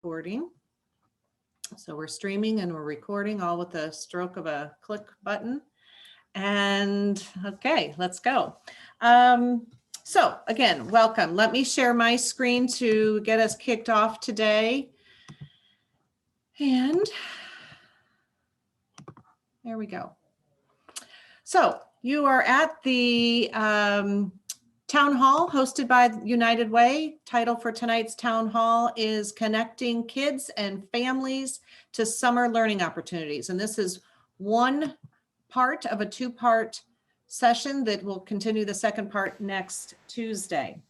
Recording. So we're streaming and we're recording all with the stroke of a click button. And okay, let's go. So again, welcome. Let me share my screen to get us kicked off today. And there we go. So you are at the Town Hall hosted by United Way. Title for tonight's town hall is Connecting Kids and Families to Summer Learning Opportunities. And this is one part of a two-part session that will continue the second part next Tuesday.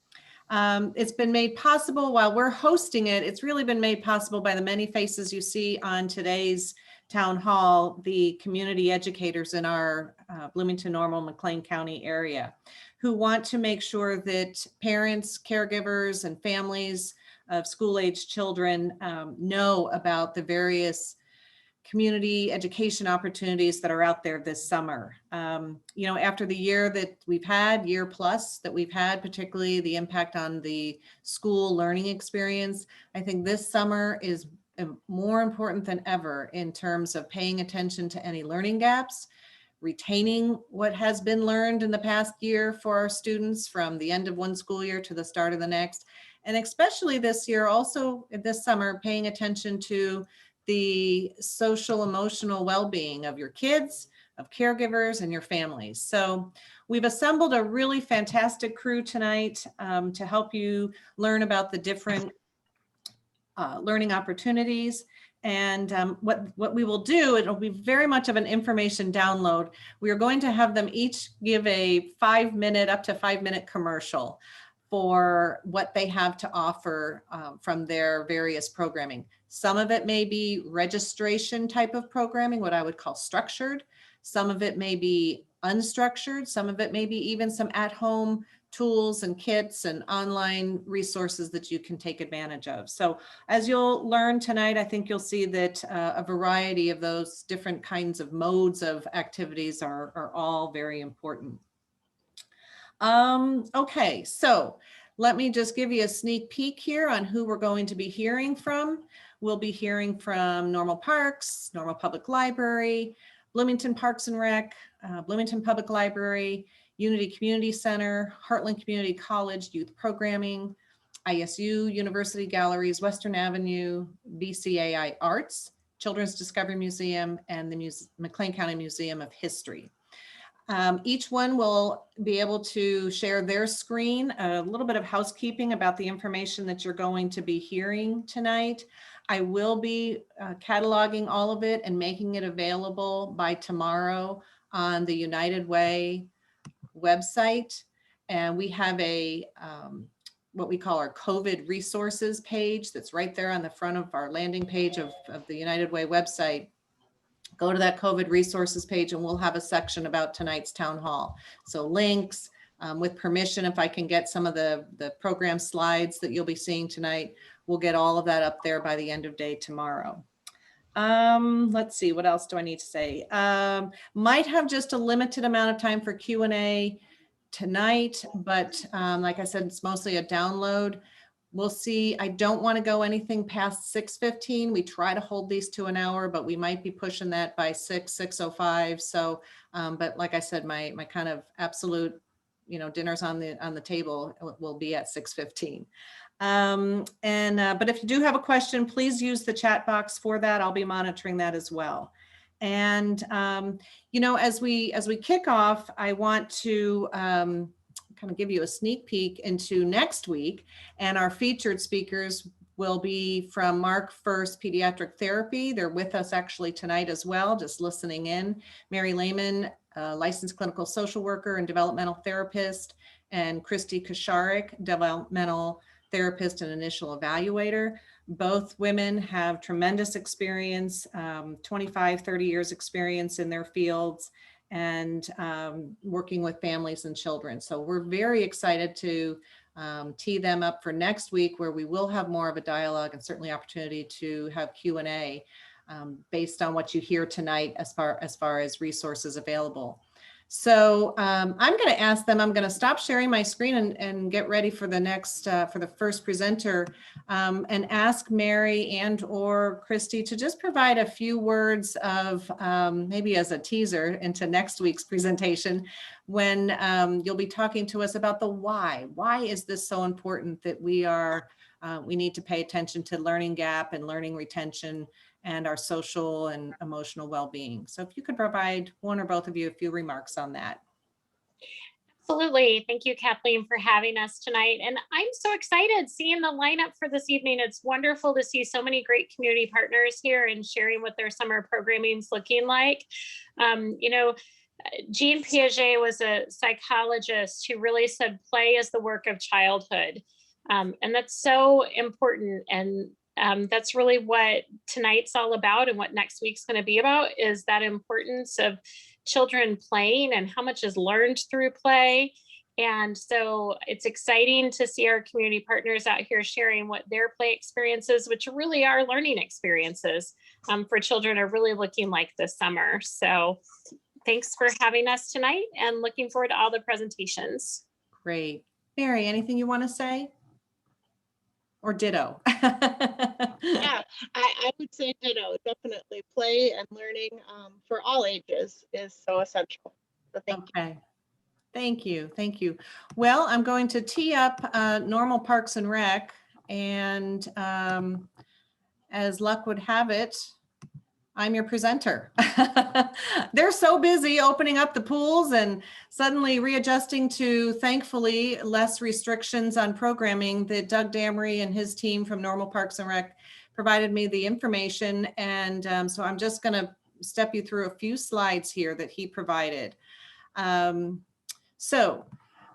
It's been made possible while we're hosting it. It's really been made possible by the many faces you see on today's town hall, the community educators in our Bloomington, Normal, McLean County area, who want to make sure that parents, caregivers, and families of school-aged children know about the various community education opportunities that are out there this summer. After the year that we've had, year plus that we've had, particularly the impact on the school learning experience, I think this summer is more important than ever in terms of paying attention to any learning gaps, retaining what has been learned in the past year for our students from the end of one school year to the start of the next. And especially this year, also this summer, paying attention to the social emotional well-being of your kids, of caregivers, and your families. So we've assembled a really fantastic crew tonight to help you learn about the different learning opportunities. And what we will do, it'll be very much of an information download. We are going to have them each give a 5-minute, up to 5-minute commercial for what they have to offer from their various programming. Some of it may be registration type of programming, what I would call structured. Some of it may be unstructured. Some of it may be even some at-home tools and kits and online resources that you can take advantage of. So as you'll learn tonight, I think you'll see that a variety of those different kinds of modes of activities are all very important. Okay, so let me just give you a sneak peek here on who we're going to be hearing from. We'll be hearing from Normal Parks, Normal Public Library, Bloomington Parks and Rec, Bloomington Public Library, Unity Community Center, Heartland Community College Youth Programming, ISU, University Galleries, Western Avenue, BCAI Arts, Children's Discovery Museum, and the McLean County Museum of History. Each one will be able to share their screen, a little bit of housekeeping about the information that you're going to be hearing tonight. I will be cataloging all of it and making it available by tomorrow on the United Way website. And we have a what we call our COVID resources page that's right there on the front of our landing page of the United Way website. Go to that COVID resources page and we'll have a section about tonight's town hall. So links, with permission, if I can get some of the program slides that you'll be seeing tonight, we'll get all of that up there by the end of day tomorrow. Let's see, what else do I need to say? Might have just a limited amount of time for Q&A tonight, but like I said, it's mostly a download. We'll see. I don't want to go anything past 6:15. We try to hold these to an hour, but we might be pushing that by 6:05. So, but like I said, my kind of absolute, dinners on the table will be at 6:15. But if you do have a question, please use the chat box for that. I'll be monitoring that as well. And as we kick off, I want to kind of give you a sneak peek into next week, and our featured speakers will be from Mark First Pediatric Therapy. They're with us actually tonight as well, just listening in. Mary Lehman, licensed clinical social worker and developmental therapist, and Christy Kosharik, developmental therapist and initial evaluator. Both women have tremendous experience, 25, 30 years experience in their fields, and working with families and children. So we're very excited to tee them up for next week, where we will have more of a dialogue and certainly opportunity to have Q&A based on what you hear tonight as far as resources available. So I'm going to ask them, I'm going to stop sharing my screen and get ready for the next, for the first presenter, and ask Mary and or Christy to just provide a few words of maybe as a teaser into next week's presentation, when you'll be talking to us about the why. Why is this so important that we need to pay attention to learning gap and learning retention and our social and emotional well-being. So if you could provide one or both of you a few remarks on that. Absolutely. Thank you, Kathleen, for having us tonight. And I'm so excited seeing the lineup for this evening. It's wonderful to see so many great community partners here and sharing what their summer programming is looking like. Jean Piaget was a psychologist who really said play is the work of childhood. And that's so important. And that's really what tonight's all about, and what next week's going to be about, is that importance of children playing and how much is learned through play. And so it's exciting to see our community partners out here sharing what their play experiences, which really are learning experiences for children, are really looking like this summer. So thanks for having us tonight, and looking forward to all the presentations. Great. Mary, anything you want to say? Or ditto? Yeah, I would say ditto. Definitely play and learning for all ages is so essential. So thank you. Thank you. Thank you. Well, I'm going to tee up normal Parks and Rec, and as luck would have it, I'm your presenter. They're so busy opening up the pools and suddenly readjusting to, thankfully, less restrictions on programming, that Doug Damery and his team from Normal Parks and Rec provided me the information. And so I'm just going to step you through a few slides here that he provided. So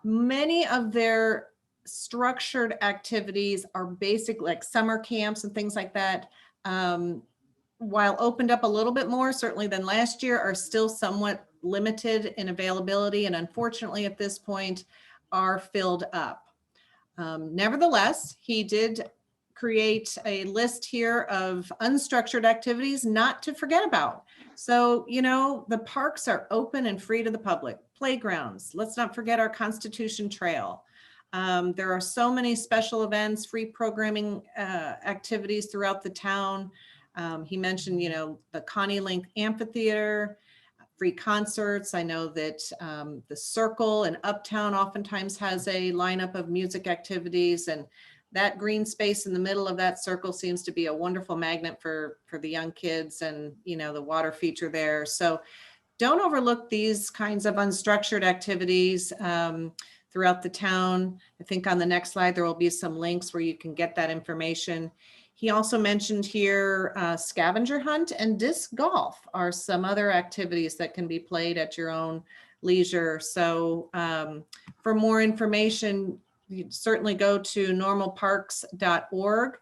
many of their structured activities are basic, like summer camps and things like that. While opened up a little bit more, certainly than last year, are still somewhat limited in availability, and unfortunately at this point are filled up. Nevertheless, he did create a list here of unstructured activities not to forget about. So, the parks are open and free to the public. Playgrounds, let's not forget our Constitution Trail. There are so many special events, free programming activities throughout the town. He mentioned, the Connie Link Amphitheater, free concerts. I know that the Circle in Uptown oftentimes has a lineup of music activities, and that green space in the middle of that circle seems to be a wonderful magnet for the young kids, and, the water feature there. So don't overlook these kinds of unstructured activities throughout the town. I think on the next slide, there will be some links where you can get that information. He also mentioned here scavenger hunt and disc golf are some other activities that can be played at your own leisure. So for more information, you certainly go to normalparks.org.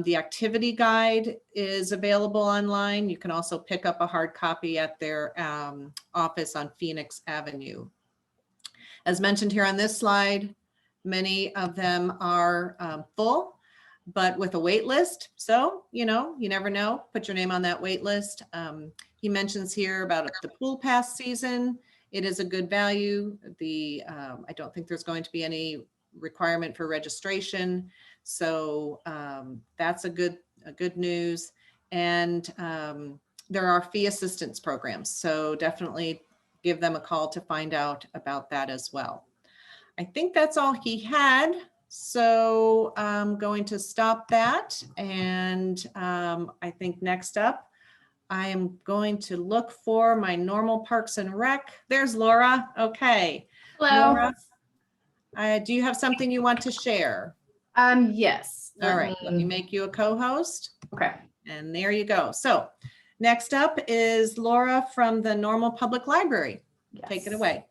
The activity guide is available online. You can also pick up a hard copy at their office on Phoenix Avenue. As mentioned here on this slide, many of them are full, but with a wait list. So, you never know, put your name on that wait list. He mentions here about the pool pass season. It is a good value. I don't think there's going to be any requirement for registration. So that's a good news. And there are fee assistance programs. So definitely give them a call to find out about that as well. I think that's all he had. So I'm going to stop that. And I think next up, I am going to look for my normal Parks and Rec. There's Laura. Okay. Hello. Laura, do you have something you want to share? Yes. All right. Let me make you a co-host. Okay. And there you go. So next up is Laura from the Normal Public Library. Yes. Take it away.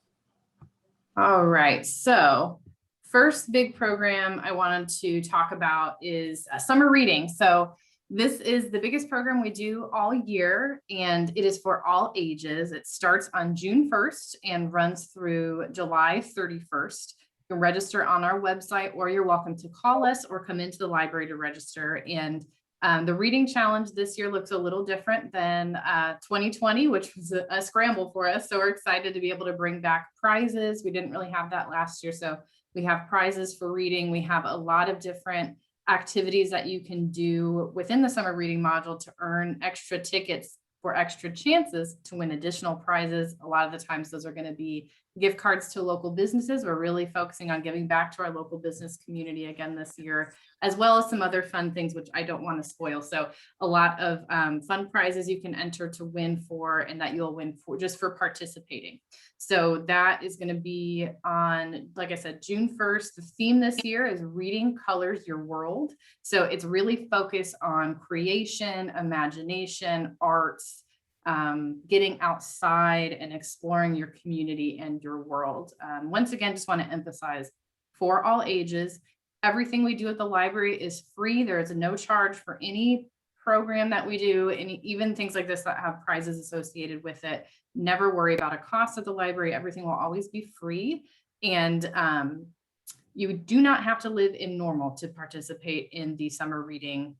All right. So first big program I wanted to talk about is summer reading. So this is the biggest program we do all year, and it is for all ages. It starts on June 1st and runs through July 31st. You can register on our website, or you're welcome to call us or come into the library to register. And The reading challenge this year looks a little different than 2020, which was a scramble for us. So we're excited to be able to bring back prizes. We didn't really have that last year. So we have prizes for reading. We have a lot of different activities that you can do within the summer reading module to earn extra tickets for extra chances to win additional prizes. A lot of the times those are going to be gift cards to local businesses. We're really focusing on giving back to our local business community again this year, as well as some other fun things, which I don't want to spoil. So a lot of fun prizes you can enter to win for, and that you'll win for just for participating. So that is going to be on, like I said, June 1st. The theme this year is Reading Colors Your World. So it's really focused on creation, imagination, arts, getting outside and exploring your community and your world. Once again, just want to emphasize for all ages, everything we do at the library is free. There is no charge for any program that we do, and even things like this that have prizes associated with it. Never worry about a cost at the library. Everything will always be free. And you do not have to live in Normal to participate in the summer reading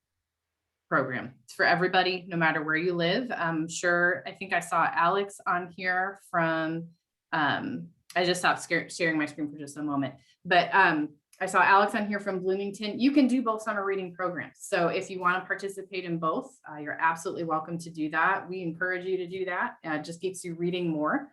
program. It's for everybody, no matter where you live. I'm sure, I think I saw Alex on here from, I just stopped sharing my screen for just a moment, but I saw Alex on here from Bloomington. You can do both summer reading programs. So if you want to participate in both, you're absolutely welcome to do that. We encourage you to do that. It just keeps you reading more.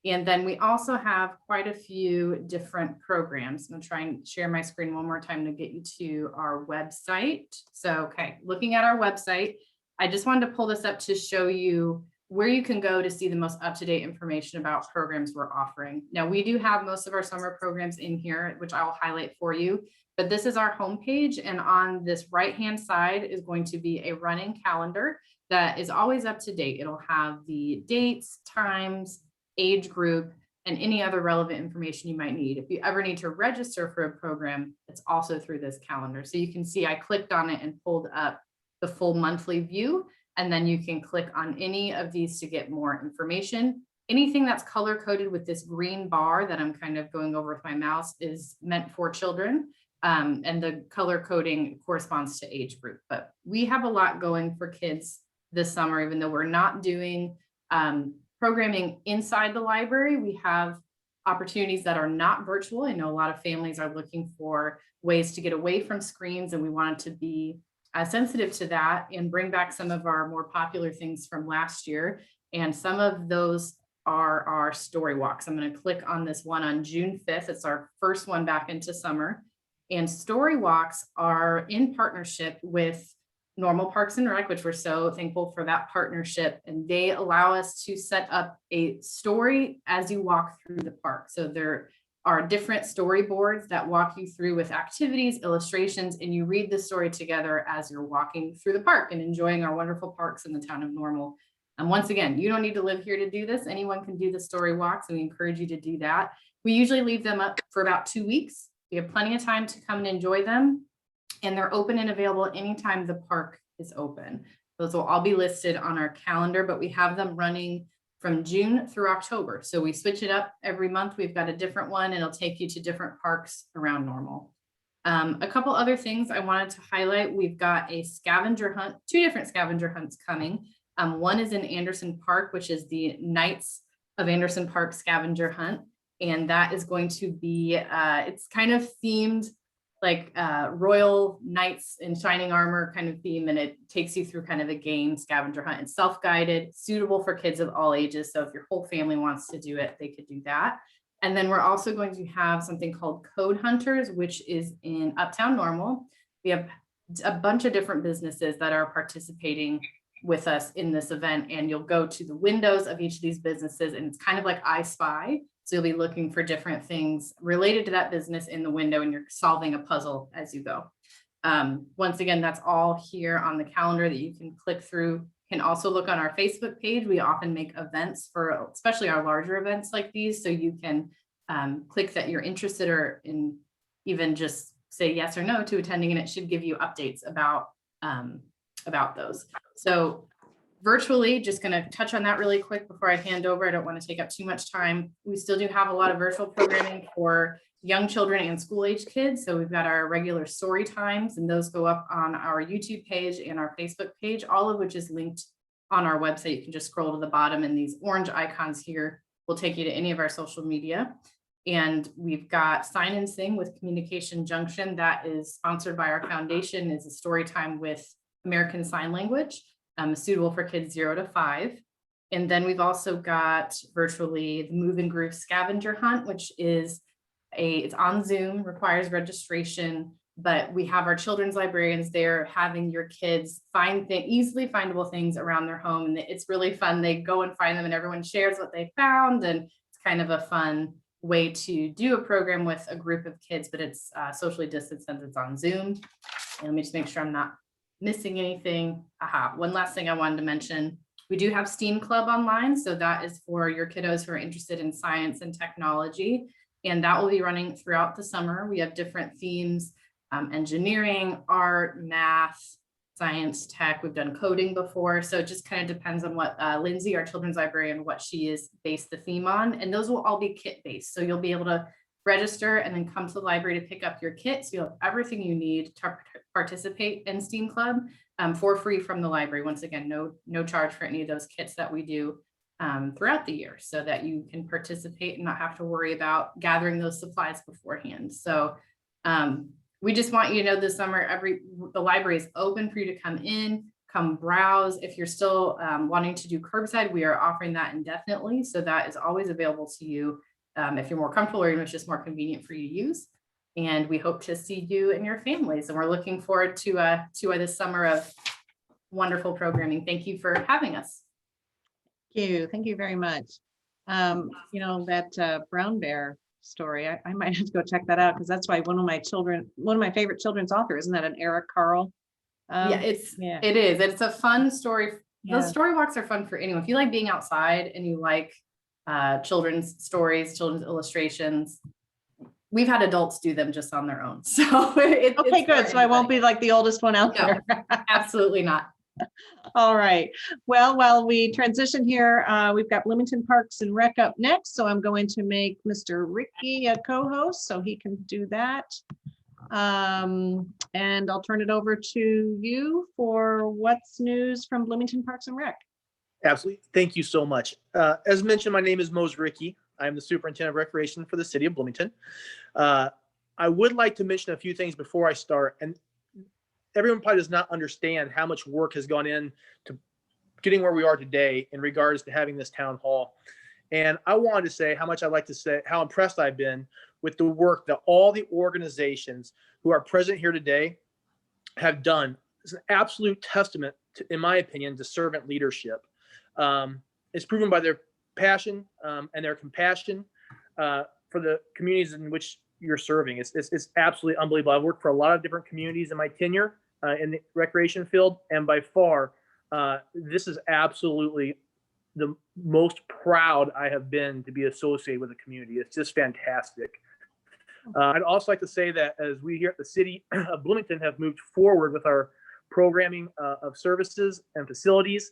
And then we also have quite a few different programs. I'm going to try and share my screen one more time to get you to our website. So, okay, looking at our website, I just wanted to pull this up to show you where you can go to see the most up-to-date information about programs we're offering. Now, we do have most of our summer programs in here, which I'll highlight for you, but this is our homepage. And on this right-hand side is going to be a running calendar that is always up to date. It'll have the dates, times, age group, and any other relevant information you might need. If you ever need to register for a program, it's also through this calendar. So you can see I clicked on it and pulled up the full monthly view, and then you can click on any of these to get more information. Anything that's color coded with this green bar that I'm kind of going over with my mouse is meant for children. And the color coding corresponds to age group. But we have a lot going for kids this summer, even though we're not doing programming inside the library. We have opportunities that are not virtual. I know a lot of families are looking for ways to get away from screens, and we wanted to be sensitive to that and bring back some of our more popular things from last year. And some of those are our story walks. I'm going to click on this one on June 5th. It's our first one back into summer. And story walks are in partnership with Normal Parks and Rec, which we're so thankful for that partnership. And they allow us to set up a story as you walk through the park. So there are different storyboards that walk you through with activities, illustrations, and you read the story together as you're walking through the park and enjoying our wonderful parks in the town of Normal. And once again, you don't need to live here to do this. Anyone can do the story walks, and we encourage you to do that. We usually leave them up for about 2 weeks. We have plenty of time to come and enjoy them, and they're open and available anytime the park is open. Those will all be listed on our calendar, but we have them running from June through October. So we switch it up every month. We've got a different one, and it'll take you to different parks around Normal. A couple other things I wanted to highlight. We've got a scavenger hunt, 2 different scavenger hunts coming. One is in Anderson Park, which is the Knights of Anderson Park scavenger hunt. And that is going to be, it's kind of themed like royal knights in shining armor kind of theme, and it takes you through kind of a game scavenger hunt. It's self-guided, suitable for kids of all ages. So if your whole family wants to do it, they could do that. And then we're also going to have something called Code Hunters, which is in Uptown Normal. We have a bunch of different businesses that are participating with us in this event, and you'll go to the windows of each of these businesses, and it's kind of like I Spy. So you'll be looking for different things related to that business in the window, and you're solving a puzzle as you go. Once again, that's all here on the calendar that you can click through. You can also look on our Facebook page. We often make events for, especially our larger events like these, so you can click that you're interested, or in even just say yes or no to attending, and it should give you updates about those. So virtually, just going to touch on that really quick before I hand over. I don't want to take up too much time. We still do have a lot of virtual programming for young children and school age kids. So we've got our regular story times, and those go up on our YouTube page and our Facebook page, all of which is linked on our website. You can just scroll to the bottom, and these orange icons here will take you to any of our social media. And we've got Sign and Sing with Communication Junction. That is sponsored by our foundation. It's a story time with American Sign Language, suitable for kids 0 to 5. And then we've also got virtually the Move and Groove Scavenger Hunt, which is it's on Zoom, requires registration, but we have our children's librarians there having your kids find the easily findable things around their home. And it's really fun. They go and find them and everyone shares what they found. And it's kind of a fun way to do a program with a group of kids, but it's socially distanced since it's on Zoom. And let me just make sure I'm not missing anything. One last thing I wanted to mention. We do have STEAM Club online. So that is for your kiddos who are interested in science and technology. And that will be running throughout the summer. We have different themes, engineering, art, math, science, tech. We've done coding before. So it just kind of depends on what Lindsay, our children's librarian, what she is based the theme on. And those will all be kit based. So you'll be able to register and then come to the library to pick up your kit. So you'll have everything you need to participate in STEAM Club for free from the library. Once again, no charge for any of those kits that we do throughout the year, so that you can participate and not have to worry about gathering those supplies beforehand. So we just want you to know this summer, the library is open for you to come in, come browse. If you're still wanting to do curbside, we are offering that indefinitely. So that is always available to you if you're more comfortable, or even if it's just more convenient for you to use. And we hope to see you and your families. And we're looking forward to this summer of wonderful programming. Thank you for having us. Thank you very much. That brown bear story, I might have to go check that out, because that's why one of my favorite children's authors, isn't that an Eric Carle? It is. It's a fun story. Yeah. Those story walks are fun for anyone. If you like being outside and you like children's stories, children's illustrations, we've had adults do them just on their own. So okay, good. So I won't be like the oldest one out there. Absolutely not. All right. Well, while we transition here, we've got Bloomington Parks and Rec up next. So I'm going to make Mr. Ricky a co-host so he can do that. And I'll turn it over to you for what's news from Bloomington Parks and Rec. Absolutely. Thank you so much. As mentioned, my name is Mose Ricky. I'm the superintendent of recreation for the city of Bloomington. I would like to mention a few things before I start. And everyone probably does not understand how much work has gone in to getting where we are today in regards to having this town hall. And I wanted to say how much I'd like to say how impressed I've been with the work that all the organizations who are present here today have done. It's an absolute testament to, in my opinion, to servant leadership. It's proven by their passion and their compassion for the communities in which you're serving. It's absolutely unbelievable. I've worked for a lot of different communities in my tenure in the recreation field, and by far, this is absolutely the most proud I have been to be associated with a community. It's just fantastic. I'd also like to say that as we here at the city of Bloomington have moved forward with our programming of services and facilities,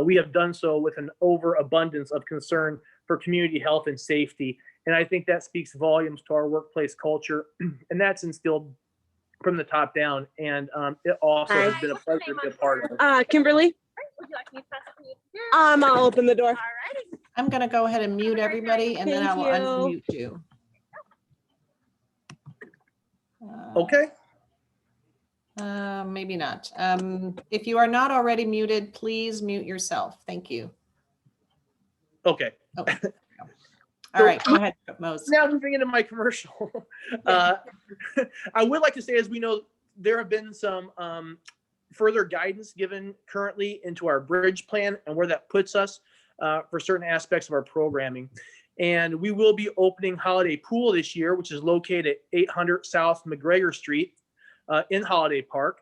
we have done so with an overabundance of concern for community health and safety. And I think that speaks volumes to our workplace culture, and that's instilled from the top down. And it also has been a pleasure to be a part of. Kimberly, Would you like me to pass it to you? I'll open the door. All righty. I'm going to go ahead and mute everybody, and then I Thank will you. unmute you. Okay. Maybe not. If you are not already muted, please mute yourself. Thank you. Okay. Oh, all right, go ahead, Mose. Now moving into my commercial. I would like to say, as we know, there have been some further guidance given currently into our bridge plan and where that puts us for certain aspects of our programming. And we will be opening Holiday Pool this year, which is located at 800 South McGregor Street in Holiday Park.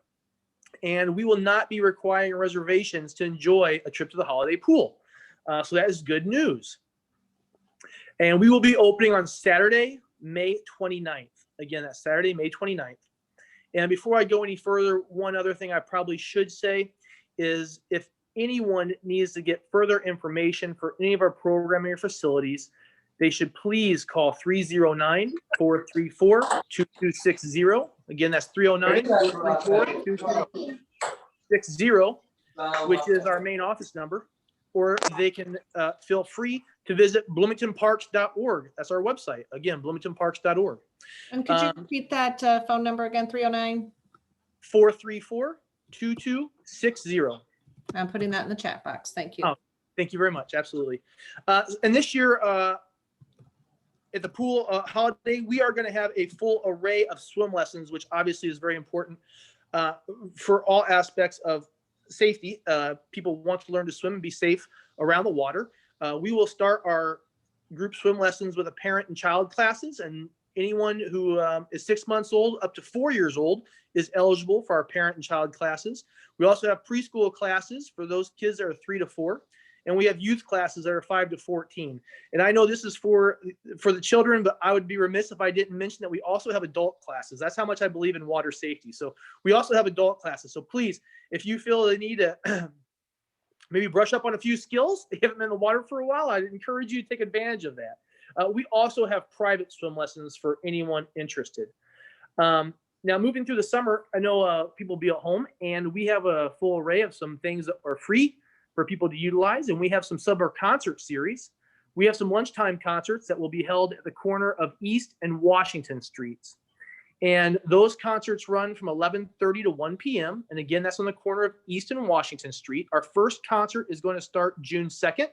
And we will not be requiring reservations to enjoy a trip to the Holiday Pool. So that is good news. And we will be opening on Saturday, May 29th. Again, that's Saturday, May 29th. And before I go any further, one other thing I probably should say is if anyone needs to get further information for any of our programming or facilities, they should please call 309-434-2260. Again, that's 309-434-2260, which is our main office number. Or they can feel free to visit bloomingtonparks.org. That's our website. Again, bloomingtonparks.org. And could you repeat that phone number again, 309? 434-2260. I'm putting that in the chat box. Thank you. Oh, thank you very much. Absolutely. And this year at the pool holiday, we are going to have a full array of swim lessons, which obviously is very important for all aspects of safety. People want to learn to swim and be safe around the water. We will start our group swim lessons with a parent and child classes, and anyone who is 6 months old up to 4 years old is eligible for our parent and child classes. We also have preschool classes for those kids that are 3 to 4. And we have youth classes that are 5 to 14. And I know this is for the children, but I would be remiss if I didn't mention that we also have adult classes. That's how much I believe in water safety. So we also have adult classes. So please, if you feel the need to maybe brush up on a few skills, you haven't been in the water for a while, I'd encourage you to take advantage of that. We also have private swim lessons for anyone interested. Now, moving through the summer, I know people will be at home, and we have a full array of some things that are free for people to utilize. And we have some summer concert series. We have some lunchtime concerts that will be held at the corner of East and Washington Streets. And those concerts run from 11:30 to 1 p.m. And again, that's on the corner of East and Washington Street. Our first concert is going to start June 2nd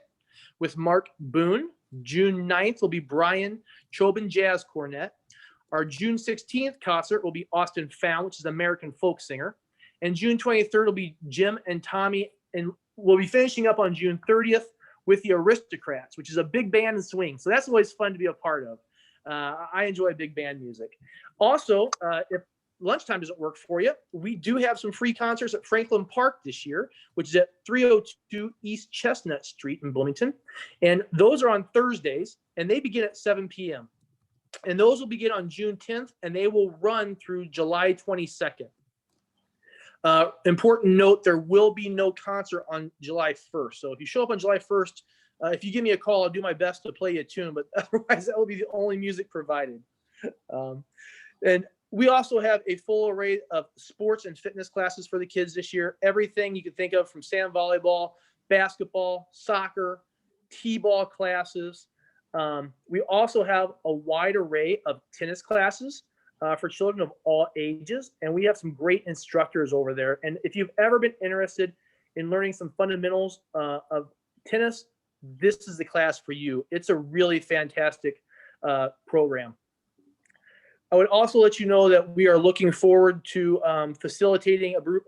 with Mark Boone. June 9th will be Brian Chobin Jazz Cornet. Our June 16th concert will be Austin Found, which is an American folk singer. And June 23rd will be Jim and Tommy, and we'll be finishing up on June 30th with the Aristocrats, which is a big band and swing. So that's always fun to be a part of. I enjoy big band music. Also, if lunchtime doesn't work for you, we do have some free concerts at Franklin Park this year, which is at 302 East Chestnut Street in Bloomington. And those are on Thursdays, and they begin at 7 p.m. And those will begin on June 10th, and they will run through July 22nd. Important note, there will be no concert on July 1st. So if you show up on July 1st, if you give me a call, I'll do my best to play you a tune, but otherwise that will be the only music provided. And we also have a full array of sports and fitness classes for the kids this year. Everything you can think of, from sand volleyball, basketball, soccer, t-ball classes. We also have a wide array of tennis classes for children of all ages, and we have some great instructors over there. And if you've ever been interested in learning some fundamentals of tennis, this is the class for you. It's a really fantastic program. I would also let you know that we are looking forward to facilitating a group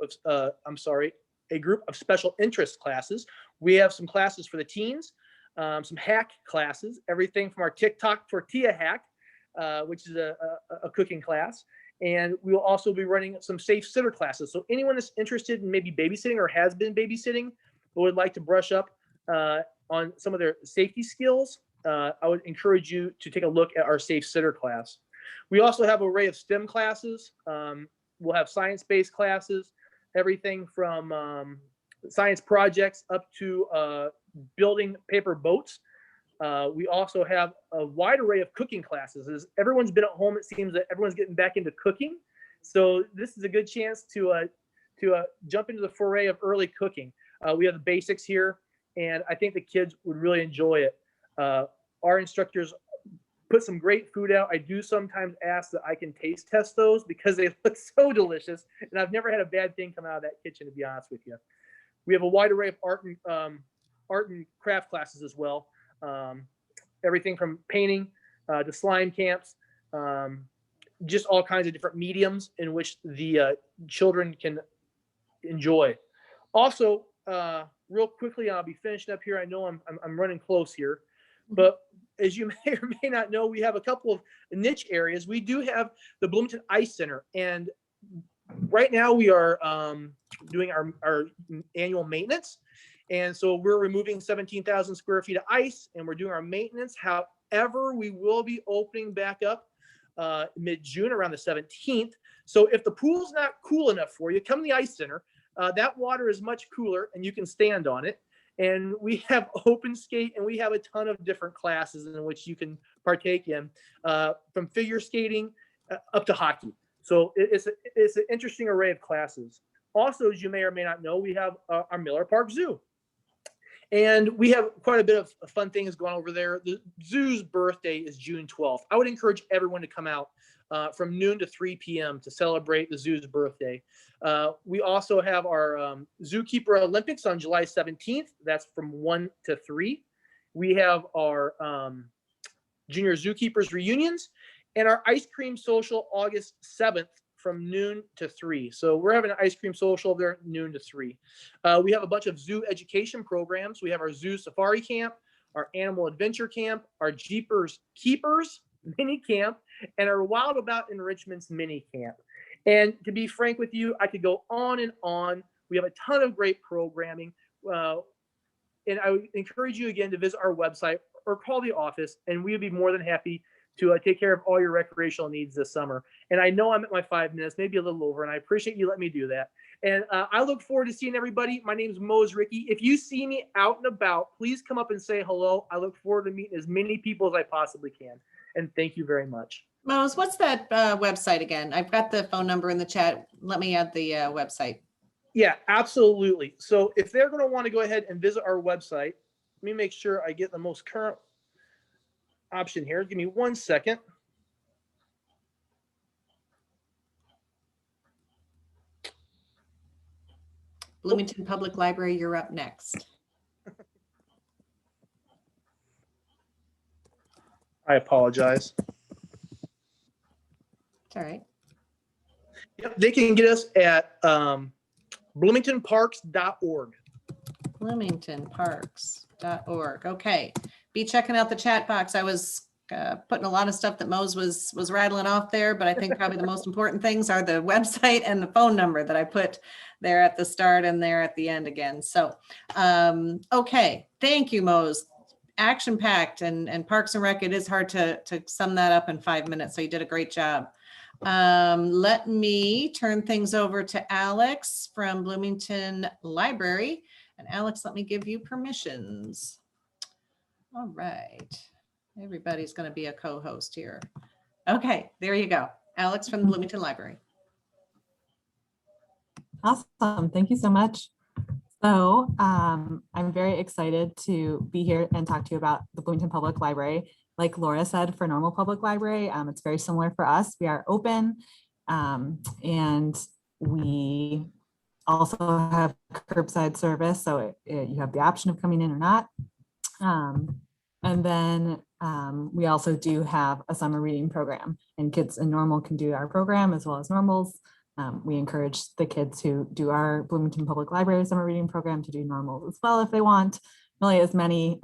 of special interest classes. We have some classes for the teens, some hack classes, everything from our TikTok tortilla hack, which is a cooking class. And we will also be running some safe sitter classes. So anyone that's interested in maybe babysitting or has been babysitting but would like to brush up on some of their safety skills, I would encourage you to take a look at our safe sitter class. We also have an array of STEM classes. We'll have science-based classes, everything from science projects up to building paper boats. We also have a wide array of cooking classes. As everyone's been at home, it seems that everyone's getting back into cooking. So this is a good chance to jump into the foray of early cooking. We have the basics here, and I think the kids would really enjoy it. Our instructors put some great food out. I do sometimes ask that I can taste test those because they look so delicious, and I've never had a bad thing come out of that kitchen, to be honest with you. We have a wide array of art and craft classes as well. Everything from painting to slime camps, just all kinds of different mediums in which the children can enjoy. Also, real quickly, I'll be finishing up here. I know I'm running close here, but as you may or may not know, we have a couple of niche areas. We do have the Bloomington Ice Center, and right now we are doing our annual maintenance. And so we're removing 17,000 square feet of ice, and we're doing our maintenance. However, we will be opening back up mid-June, around the 17th. So if the pool's not cool enough for you, come to the Ice Center. That water is much cooler, and you can stand on it. And we have open skate, and we have a ton of different classes in which you can partake in, from figure skating up to hockey. So it's an interesting array of classes. Also, as you may or may not know, we have our Miller Park Zoo. And we have quite a bit of fun things going over there. The zoo's birthday is June 12th. I would encourage everyone to come out from noon to 3 p.m. to celebrate the zoo's birthday. We also have our Zookeeper Olympics on July 17th. That's from 1 to 3. We have our Junior Zookeepers reunions and our ice cream social August 7th from noon to 3. So we're having an ice cream social there noon to 3. We have a bunch of zoo education programs. We have our zoo safari camp, our animal adventure camp, our Jeepers Keepers mini camp, and our Wild About Enrichments mini camp. And to be frank with you, I could go on and on. We have a ton of great programming. And I would encourage you again to visit our website or call the office, and we would be more than happy to take care of all your recreational needs this summer. And I know I'm at my 5 minutes, maybe a little over, and I appreciate you letting me do that. And I look forward to seeing everybody. My name is Mose Ricky. If you see me out and about, please come up and say hello. I look forward to meeting as many people as I possibly can. And thank you very much. Mose, what's that website again? I've got the phone number in the chat. Let me add the website. Yeah, absolutely. So if they're going to want to go ahead and visit our website, let me make sure I get the most current option here. Give me 1 second. Bloomington Public Library, you're up next. I apologize. It's all right. Yep, they can get us at bloomingtonparks.org. bloomingtonparks.org. Okay, be checking out the chat box. I was putting a lot of stuff that Mose was rattling off there, but I think probably the most important things are the website and the phone number that I put there at the start and there at the end again. So, okay, thank you, Mose. Action packed and Parks and Rec. It is hard to sum that up in 5 minutes. So you did a great job. Let me turn things over to Alex from Bloomington Library. And Alex, let me give you permissions. All right. Everybody's going to be a co-host here. Okay, there you go. Alex from the Bloomington Library. Awesome. Thank you so much. So I'm very excited to be here and talk to you about the Bloomington Public Library. Like Laura said, for normal public library, it's very similar for us. We are open and we also have curbside service. So you have the option of coming in or not. And then we also do have a summer reading program, and kids in normal can do our program as well as normals. We encourage the kids who do our Bloomington Public Library summer reading program to do normals as well if they want. Really as many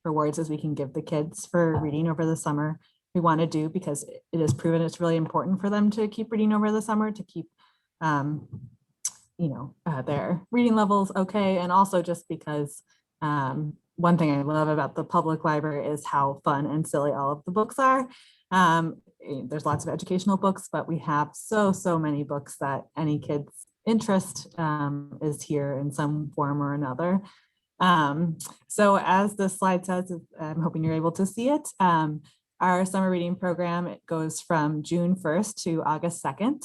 rewards as we can give the kids for reading over the summer we want to do, because it is proven it's really important for them to keep reading over the summer, to keep their reading levels okay. And also just because one thing I love about the public library is how fun and silly all of the books are. There's lots of educational books, but we have so many books that any kid's interest is here in some form or another. So as the slide says, I'm hoping you're able to see it. Our summer reading program, it goes from June 1st to August 2nd.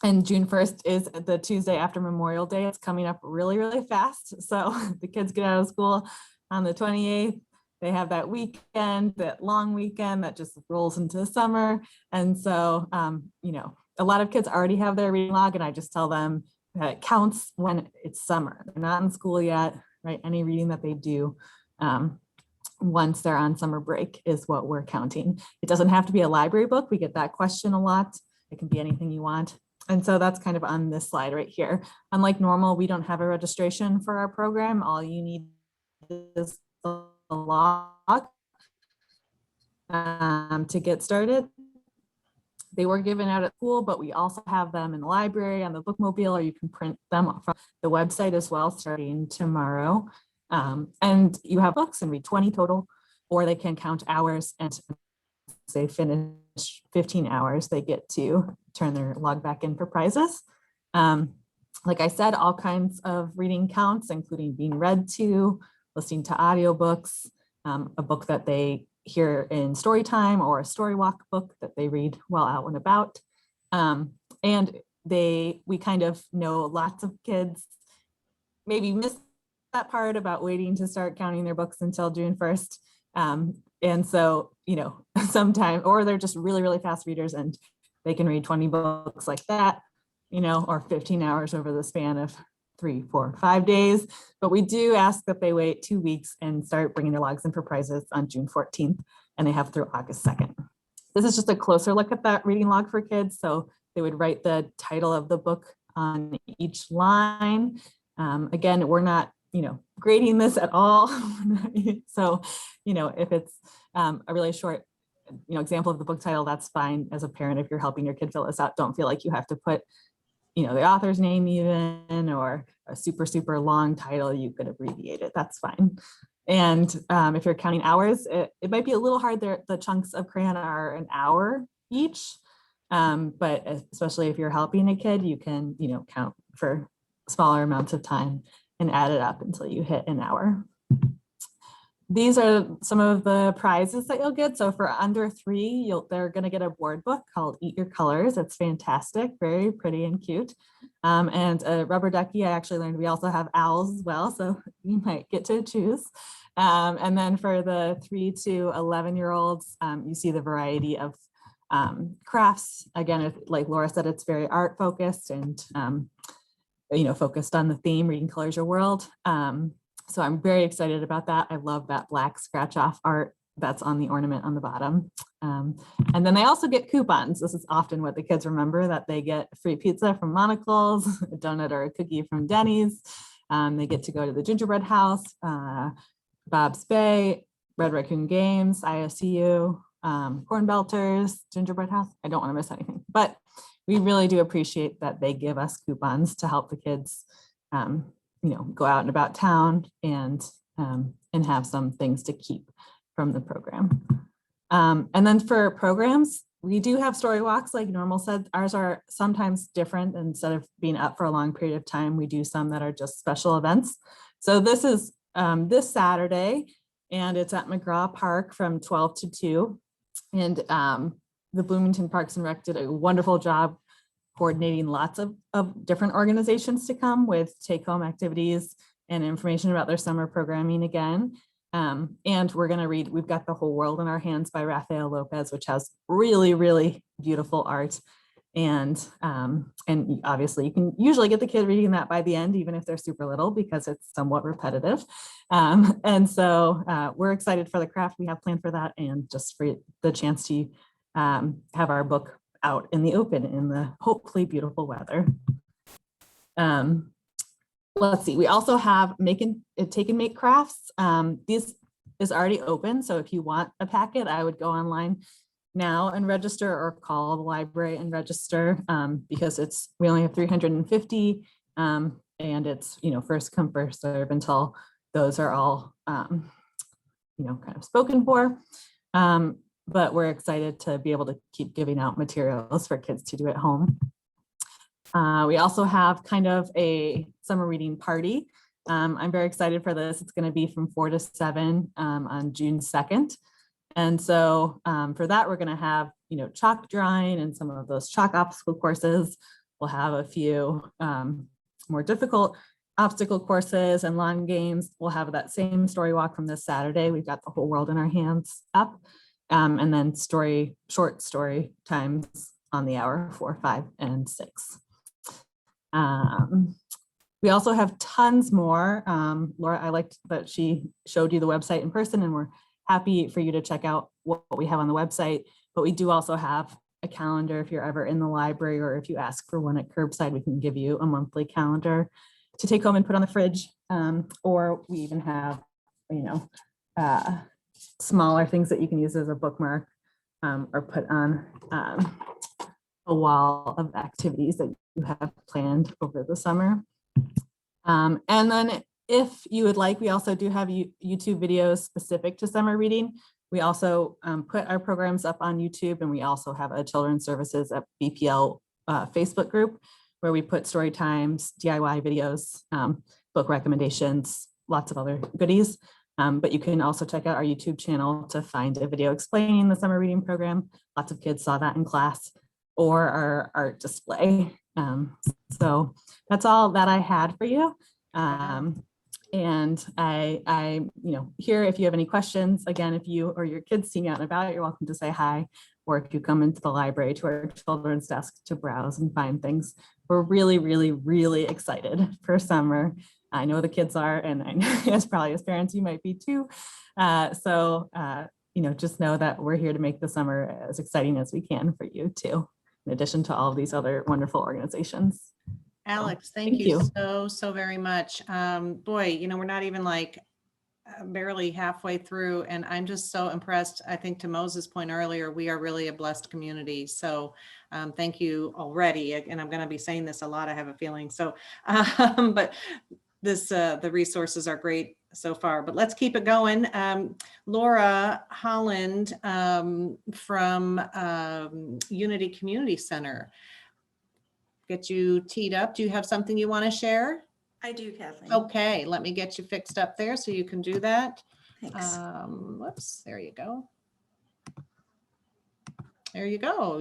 And June 1st is the Tuesday after Memorial Day. It's coming up really fast. So the kids get out of school on the 28th. They have that weekend, that long weekend that just rolls into summer. And so, a lot of kids already have their reading log, and I just tell them that it counts when it's summer. They're not in school yet, right? Any reading that they do once they're on summer break is what we're counting. It doesn't have to be a library book. We get that question a lot. It can be anything you want. And so that's kind of on this slide right here. Unlike normal, we don't have a registration for our program. All you need is a log to get started. They were given out at school, but we also have them in the library on the bookmobile, or you can print them from the website as well starting tomorrow. And you have books and read 20 total, or they can count hours, and once they finish 15 hours, they get to turn their log back in for prizes. Like I said, all kinds of reading counts, including being read to, listening to audiobooks, a book that they hear in story time, or a story walk book that they read while out and about. And we kind of know lots of kids maybe miss that part about waiting to start counting their books until June 1st. And so, sometimes, or they're just really, really fast readers and they can read 20 books like that, or 15 hours over the span of 3, 4, 5 days. But we do ask that they wait 2 weeks and start bringing their logs in for prizes on June 14th, and they have through August 2nd. This is just a closer look at that reading log for kids. So they would write the title of the book on each line. Again, we're not, grading this at all. So, if it's a really short, example of the book title, that's fine as a parent. If you're helping your kid fill this out, don't feel like you have to put, the author's name even, or a super, super long title. You could abbreviate it, that's fine. And if you're counting hours, it might be a little hard there. The chunks of crayon are an hour each. But especially if you're helping a kid, you can, count for smaller amounts of time and add it up until you hit an hour. These are some of the prizes that you'll get. So for under 3, they're going to get a board book called Eat Your Colors. It's fantastic, very pretty and cute. And a rubber ducky. I actually learned we also have owls as well, so you might get to choose. And then for the 3 to 11-year-olds, you see the variety of crafts. Again, like Laura said, it's very art focused and focused on the theme, reading colors your world. So I'm very excited about that. I love that black scratch off art that's on the ornament on the bottom. And then they also get coupons. This is often what the kids remember, that they get free pizza from Monocle's, a donut or a cookie from Denny's. They get to go to the gingerbread house, Bob's Bay, Red Raccoon Games, ISCU, Corn Belters, gingerbread house. I don't want to miss anything, but we really do appreciate that they give us coupons to help the kids, go out and about town and have some things to keep from the program. And then for programs, we do have story walks, like Normal said. Ours are sometimes different. Instead of being up for a long period of time, we do some that are just special events. So this is this Saturday, and it's at McGraw Park from 12 to 2. And the Bloomington Parks and Rec did a wonderful job coordinating lots of different organizations to come with take-home activities and information about their summer programming again. And we're going to read, we've got The Whole World in Our Hands by Rafael Lopez, which has really, really beautiful art. And obviously you can usually get the kid reading that by the end, even if they're super little, because it's somewhat repetitive. And so we're excited for the craft we have planned for that, and just for the chance to have our book out in the open in the hopefully beautiful weather. Let's see, we also have take and make crafts. This is already open, so if you want a packet, I would go online now and register, or call the library and register, because we only have 350, and it's first come first serve until those are all kind of spoken for. But we're excited to be able to keep giving out materials for kids to do at home. We also have kind of a summer reading party. I'm very excited for this. It's going to be from 4 to 7 on June 2nd. And so for that, we're going to have, chalk drawing and some of those chalk obstacle courses. We'll have a few more difficult obstacle courses and lawn games. We'll have that same story walk from this Saturday. We've got The Whole World in Our Hands up. And then short story times on the hour 4, 5, and 6. We also have tons more. Laura, I liked that she showed you the website in person, and we're happy for you to check out what we have on the website. But we do also have a calendar if you're ever in the library, or if you ask for one at curbside, we can give you a monthly calendar to take home and put on the fridge. Or we even have, smaller things that you can use as a bookmark, or put on a wall of activities that you have planned over the summer. And then if you would like, we also do have YouTube videos specific to summer reading. We also put our programs up on YouTube, and we also have a Children's Services at BPL Facebook group where we put story times, DIY videos, book recommendations, lots of other goodies. But you can also check out our YouTube channel to find a video explaining the summer reading program. Lots of kids saw that in class, or our art display. So that's all that I had for you. And I, here, if you have any questions, again, if you or your kids see me out and about, you're welcome to say hi. Or if you come into the library to our children's desk to browse and find things. We're really, really, really excited for summer. I know the kids are, and I know as probably as parents, you might be too. Just know that we're here to make the summer as exciting as we can for you too, in addition to all of these other wonderful organizations. Alex, thank thank you you. so very much. Boy, we're not even like barely halfway through, and I'm just so impressed. I think to Moses' point earlier, we are really a blessed community. So thank you already. And I'm going to be saying this a lot, I have a feeling. So, but the resources are great so far, but let's keep it going. Laura Holland from Unity Community Center. Get you teed up. Do you have something you want to share? I do, Kathleen. Okay, let me get you fixed up there so you can do that. Thanks. Whoops, there you go. There you go.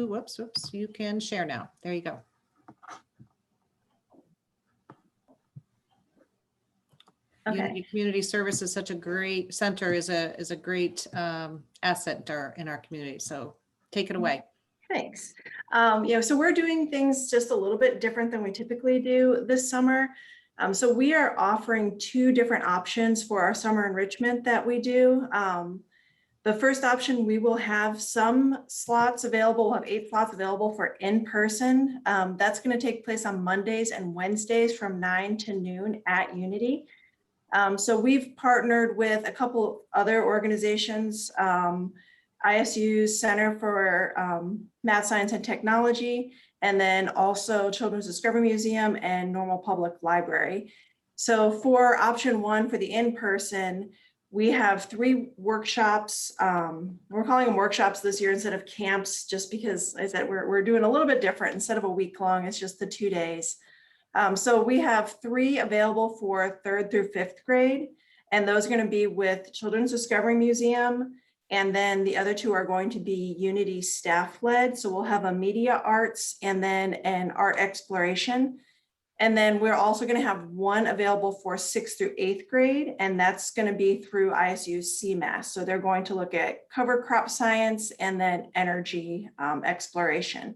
Whoops, you can share now. There you go. Okay. Unity Community Service is such a great center, is a great asset in our community. So take it away. Thanks. So we're doing things just a little bit different than we typically do this summer. So we are offering 2 different options for our summer enrichment that we do. The first option, we will have some slots available, we'll have 8 slots available for in-person. That's going to take place on Mondays and Wednesdays from 9 to noon at Unity. So we've partnered with a couple other organizations, ISU's Center for Math, Science, and Technology, and then also Children's Discovery Museum and Normal Public Library. So for option 1, for the in-person, we have 3 workshops. We're calling them workshops this year instead of camps, just because I said we're doing a little bit different. Instead of a week long, it's just the 2 days. So we have 3 available for 3rd through 5th grade, and those are going to be with Children's Discovery Museum. And then the other 2 are going to be Unity staff led. So we'll have a media arts and then an art exploration. And then we're also going to have 1 available for 6th through 8th grade. And that's going to be through ISU's CMAS. So they're going to look at cover crop science and then energy exploration.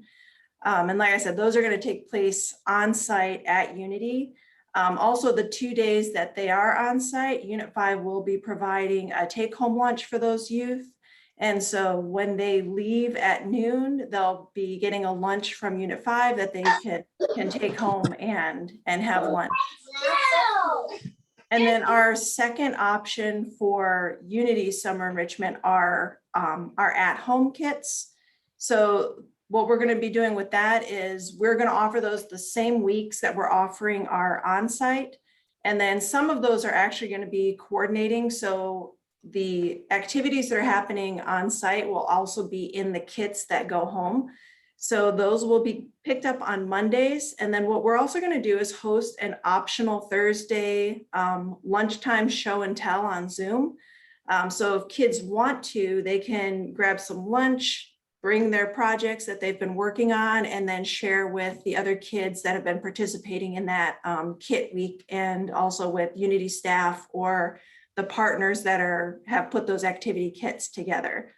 And like I said, those are going to take place on site at Unity. Also, the 2 days that they are on site, Unit 5 will be providing a take-home lunch for those youth. And so when they leave at noon, they'll be getting a lunch from Unit 5 that they can take home and have lunch. And then our second option for Unity summer enrichment are our at-home kits. So what we're going to be doing with that is we're going to offer those the same weeks that we're offering our on-site. And then some of those are actually going to be coordinating. So the activities that are happening on site will also be in the kits that go home. So those will be picked up on Mondays. And then what we're also going to do is host an optional Thursday lunchtime show and tell on Zoom. So if kids want to, they can grab some lunch, bring their projects that they've been working on, and then share with the other kids that have been participating in that kit week, and also with Unity staff or the partners that have put those activity kits together.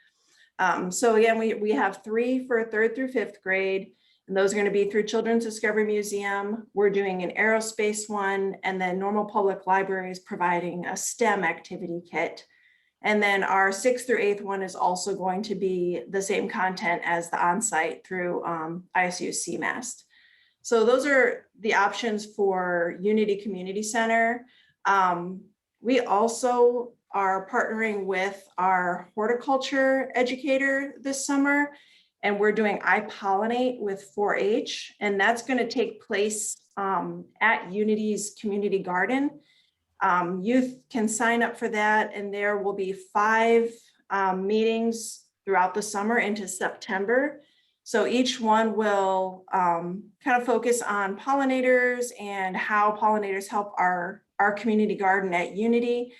So again, we have 3 for 3rd through 5th grade, and those are going to be through Children's Discovery Museum. We're doing an aerospace one, and then Normal Public Library is providing a STEM activity kit. And then our 6th through 8th one is also going to be the same content as the onsite through ISU CMAS. So those are the options for Unity Community Center. We also are partnering with our horticulture educator this summer, and we're doing I Pollinate with 4-H, and that's going to take place at Unity's community garden. Youth can sign up for that, and there will be 5 meetings throughout the summer into September. So each one will kind of focus on pollinators and how pollinators help our community garden at Unity,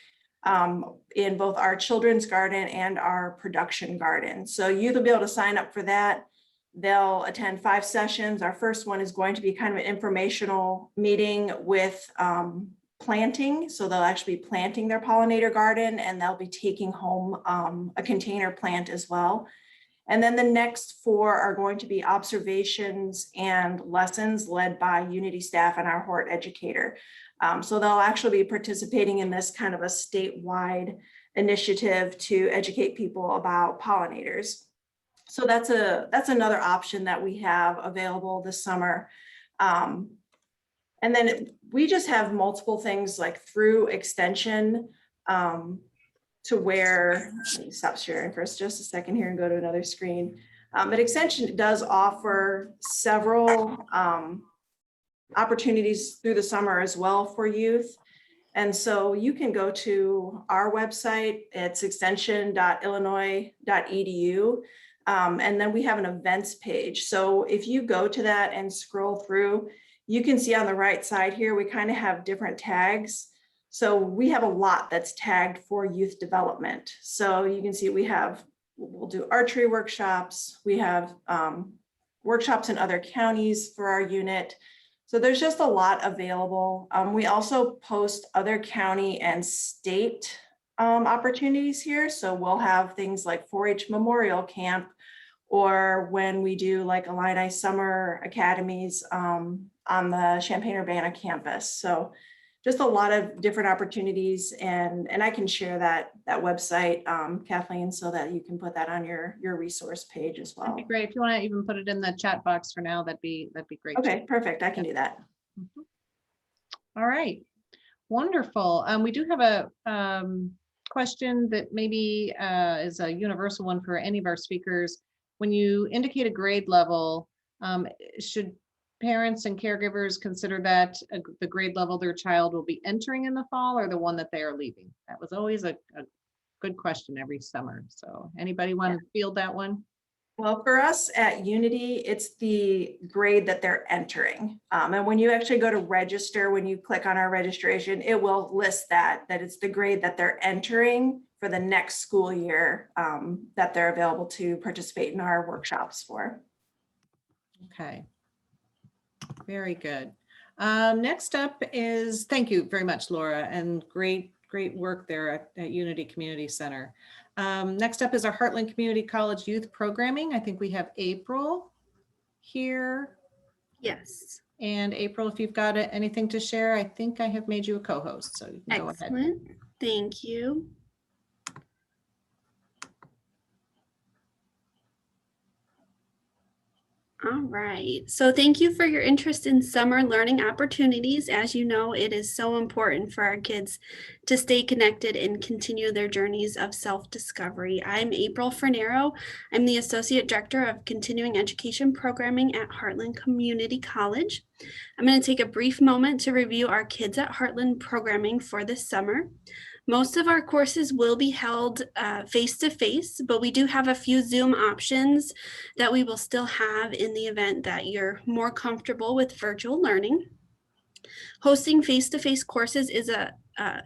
in both our children's garden and our production garden. So youth will be able to sign up for that. They'll attend 5 sessions. Our first one is going to be kind of an informational meeting with planting. So they'll actually be planting their pollinator garden, and they'll be taking home a container plant as well. And then the next 4 are going to be observations and lessons led by Unity staff and our Hort educator. So they'll actually be participating in this kind of a statewide initiative to educate people about pollinators. So that's another option that we have available this summer. And then we just have multiple things like through extension to where, let me stop sharing for just a second here and go to another screen. But extension does offer several opportunities through the summer as well for youth. And so you can go to our website, it's extension.illinois.edu. And then we have an events page. So if you go to that and scroll through, you can see on the right side here, we kind of have different tags. So we have a lot that's tagged for youth development. So you can see we'll do archery workshops. We have workshops in other counties for our unit. So there's just a lot available. We also post other county and state opportunities here. So we'll have things like 4-H Memorial Camp, or when we do like Illini Summer Academies on the Champaign-Urbana campus. So just a lot of different opportunities, and I can share that website, Kathleen, so that you can put that on your resource page as well. That'd be great. If you want to even put it in the chat box for now, that'd be great. Okay, perfect. I can do that. All right, wonderful. We do have a question that maybe is a universal one for any of our speakers. When you indicate a grade level, should parents and caregivers consider that the grade level their child will be entering in the fall, or the one that they are leaving? That was always a good question every summer. So anybody want to field that one? Well, for us at Unity, it's the grade that they're entering. And when you actually go to register, when you click on our registration, it will list that it's the grade that they're entering for the next school year, that they're available to participate in our workshops for. Okay. Very good. Next up is, thank you very much, Laura, and great work there at Unity Community Center. Next up is our Heartland Community College Youth Programming. I think we have April here. Yes. And April, if you've got anything to share, I think I have made you a co-host, so you can go ahead. Excellent. Thank you. All right. So thank you for your interest in summer learning opportunities. As you know, it is so important for our kids to stay connected and continue their journeys of self-discovery. I'm April Fernero. I'm the Associate Director of Continuing Education Programming at Heartland Community College. I'm going to take a brief moment to review our Kids at Heartland programming for this summer. Most of our courses will be held face-to-face, but we do have a few Zoom options that we will still have in the event that you're more comfortable with virtual learning. Hosting face-to-face courses is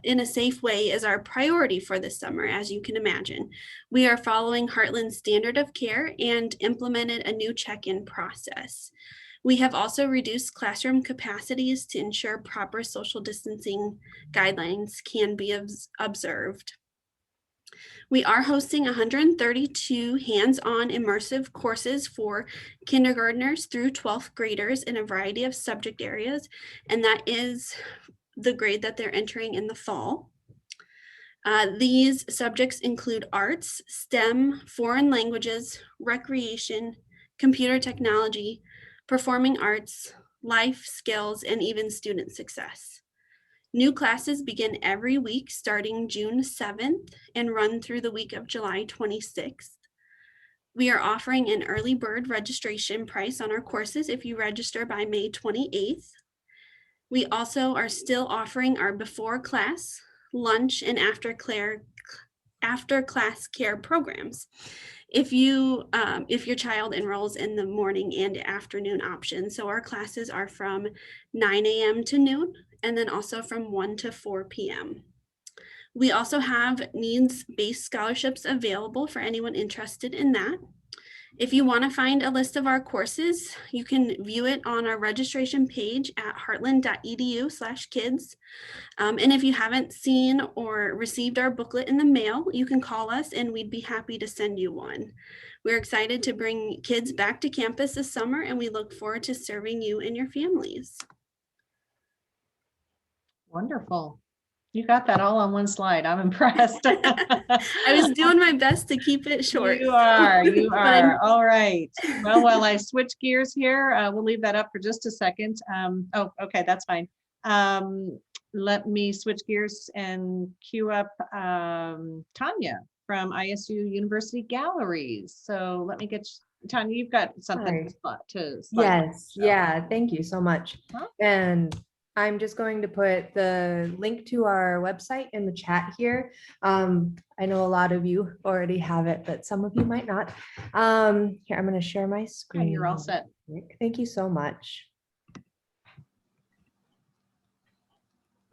in a safe way is our priority for this summer, as you can imagine. We are following Heartland's standard of care and implemented a new check-in process. We have also reduced classroom capacities to ensure proper social distancing guidelines can be observed. We are hosting 132 hands-on immersive courses for kindergartners through 12th graders in a variety of subject areas, and that is the grade that they're entering in the fall. These subjects include arts, STEM, foreign languages, recreation, computer technology, performing arts, life skills, and even student success. New classes begin every week starting June 7th and run through the week of July 26th. We are offering an early bird registration price on our courses if you register by May 28th. We also are still offering our before class, lunch, and after class care programs. if your child enrolls in the morning and afternoon option. So our classes are from 9 a.m. to noon, and then also from 1 to 4 p.m. We also have needs-based scholarships available for anyone interested in that. If you want to find a list of our courses, you can view it on our registration page at heartland.edu/kids. And if you haven't seen or received our booklet in the mail, you can call us and we'd be happy to send you one. We're excited to bring kids back to campus this summer, and we look forward to serving you and your families. Wonderful. You got that all on one slide. I'm impressed. I was doing my best to keep it short. You are. But I'm- All right. Well, while I switch gears here, we'll leave that up for just a second. Oh, okay, that's fine. Let me switch gears and queue up Tanya from ISU University Galleries. So let me get Tanya, you've got something to slide. Yes, yeah, thank you so much. Huh? And I'm just going to put the link to our website in the chat here. I know a lot of you already have it, but some of you might not. Here, I'm going to share my screen. You're all set. Thank you so much.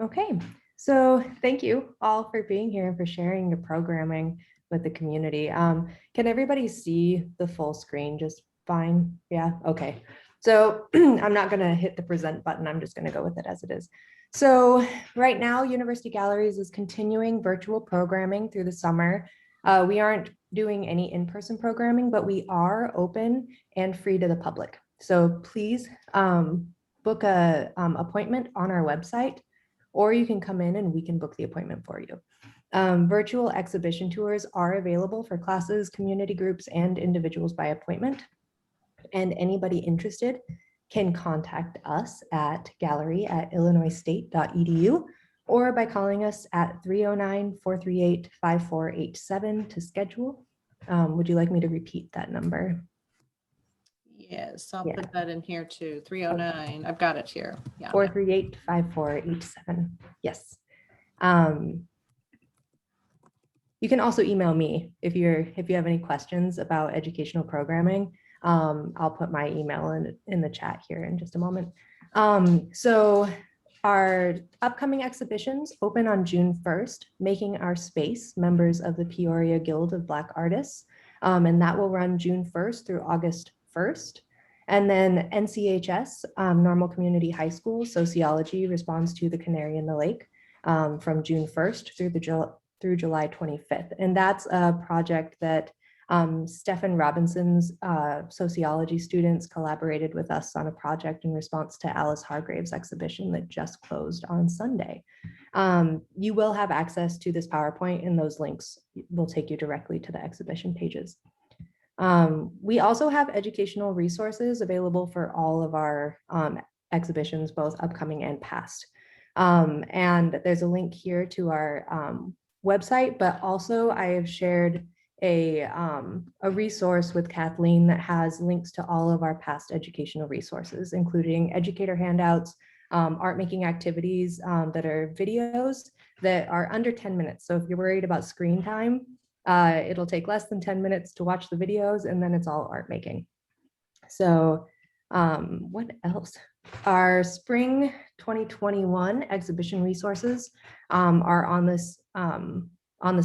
Okay, so thank you all for being here and for sharing your programming with the community. Can everybody see the full screen just fine? Yeah, okay. So I'm not going to hit the present button. I'm just going to go with it as it is. So right now, University Galleries is continuing virtual programming through the summer. We aren't doing any in-person programming, but we are open and free to the public. So please book a appointment on our website, or you can come in and we can book the appointment for you. Virtual exhibition tours are available for classes, community groups, and individuals by appointment. And anybody interested can contact us at gallery@illinoisstate.edu or by calling us at 309-438-5487 to schedule. Would you like me to repeat that number? Yes, I'll Yeah. put that in here too. 309. I've got it here. Yeah. 438-5487. Yes. You can also email me if you have any questions about educational programming. I'll put my email in the chat here in just a moment. So our upcoming exhibitions open on June 1st, Making Our Space, members of the Peoria Guild of Black Artists. And that will run June 1st through August 1st. And then NCHS, Normal Community High School, Sociology responds to the Canary in the Lake from June 1st through July 25th. And that's a project that Stephen Robinson's sociology students collaborated with us on a project in response to Alice Hargrave's exhibition that just closed on Sunday. You will have access to this PowerPoint, and those links will take you directly to the exhibition pages. We also have educational resources available for all of our exhibitions, both upcoming and past. And there's a link here to our website, but also I have shared a resource with Kathleen that has links to all of our past educational resources, including educator handouts, art making activities that are videos that are under 10 minutes. So if you're worried about screen time, it'll take less than 10 minutes to watch the videos, and then it's all art making. So what else? Our spring 2021 exhibition resources are on this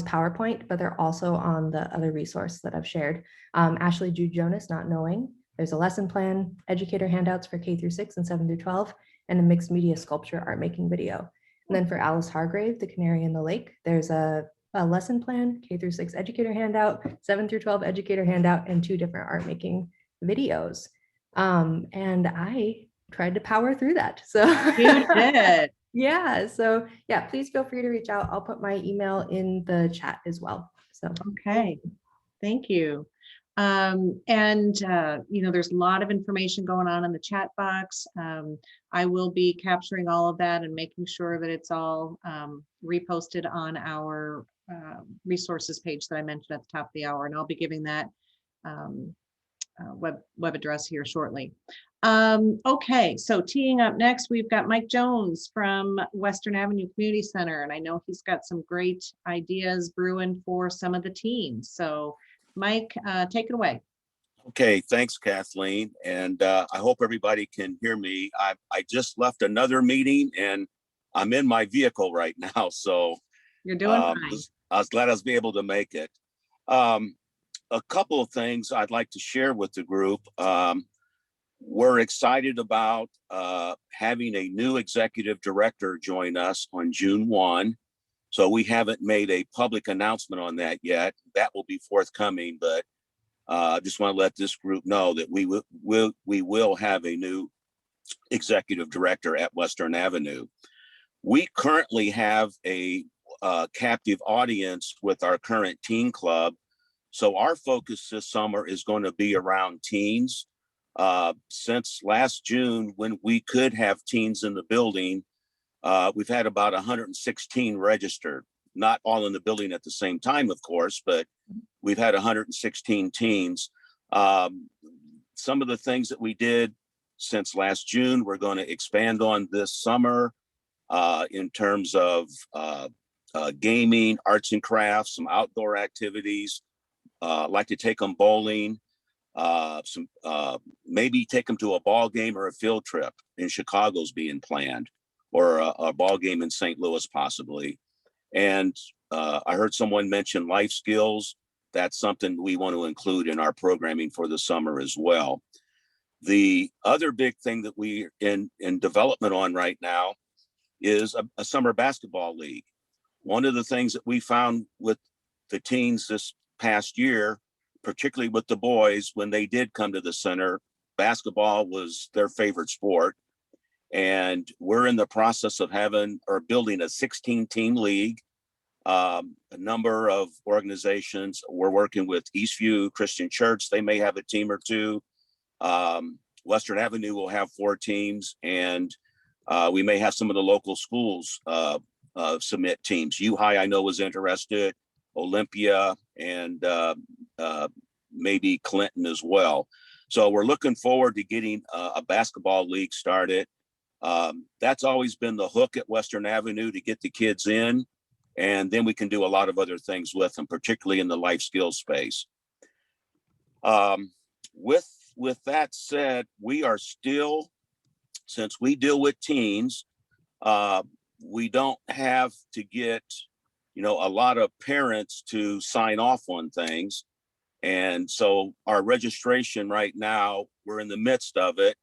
PowerPoint, but they're also on the other resource that I've shared. Ashley Jude Jonas, Not Knowing. There's a lesson plan, educator handouts for K through 6 and 7 through 12, and a mixed media sculpture art making video. And then for Alice Hargrave, The Canary in the Lake, there's a lesson plan, K through 6 educator handout, 7 through 12 educator handout, and 2 different art making videos. And I tried to power through that. So You did. yeah, so yeah, please feel free to reach out. I'll put my email in the chat as well. So Okay, thank you. You know, there's a lot of information going on in the chat box. I will be capturing all of that and making sure that it's all reposted on our resources page that I mentioned at the top of the hour, and I'll be giving that web address here shortly. Okay, so teeing up next, we've got Mike Jones from Western Avenue Community Center, and I know he's got some great ideas brewing for some of the teens. So Mike, take it away. Okay, thanks, Kathleen. And I hope everybody can hear me. I just left another meeting and I'm in my vehicle right now. So You're doing fine. I was glad I was able to make it. A couple of things I'd like to share with the group. We're excited about having a new executive director join us on June 1. So we haven't made a public announcement on that yet. That will be forthcoming, but I just want to let this group know that we will have a new executive director at Western Avenue. We currently have a captive audience with our current teen club. So our focus this summer is going to be around teens. Since last June, when we could have teens in the building, we've had about 116 registered, not all in the building at the same time, of course, but we've had 116 teens. Some of the things that we did since last June, we're going to expand on this summer in terms of gaming, arts and crafts, some outdoor activities. Like to take them bowling, maybe take them to a ball game or a field trip in Chicago's being planned, or a ball game in St. Louis possibly. And I heard someone mention life skills. That's something we want to include in our programming for the summer as well. The other big thing that we're in development on right now is a summer basketball league. One of the things that we found with the teens this past year, particularly with the boys, when they did come to the center, basketball was their favorite sport. And we're in the process of building a 16-team league. A number of organizations, we're working with Eastview Christian Church. They may have a team or two. Western Avenue will have 4 teams, and we may have some of the local schools submit teams. U-High, I know, was interested, Olympia, and maybe Clinton as well. So we're looking forward to getting a basketball league started. That's always been the hook at Western Avenue, to get the kids in, and then we can do a lot of other things with them, particularly in the life skills space. With that said, we are still, since we deal with teens, we don't have to get, a lot of parents to sign off on things. And so our registration right now, we're in the midst of it,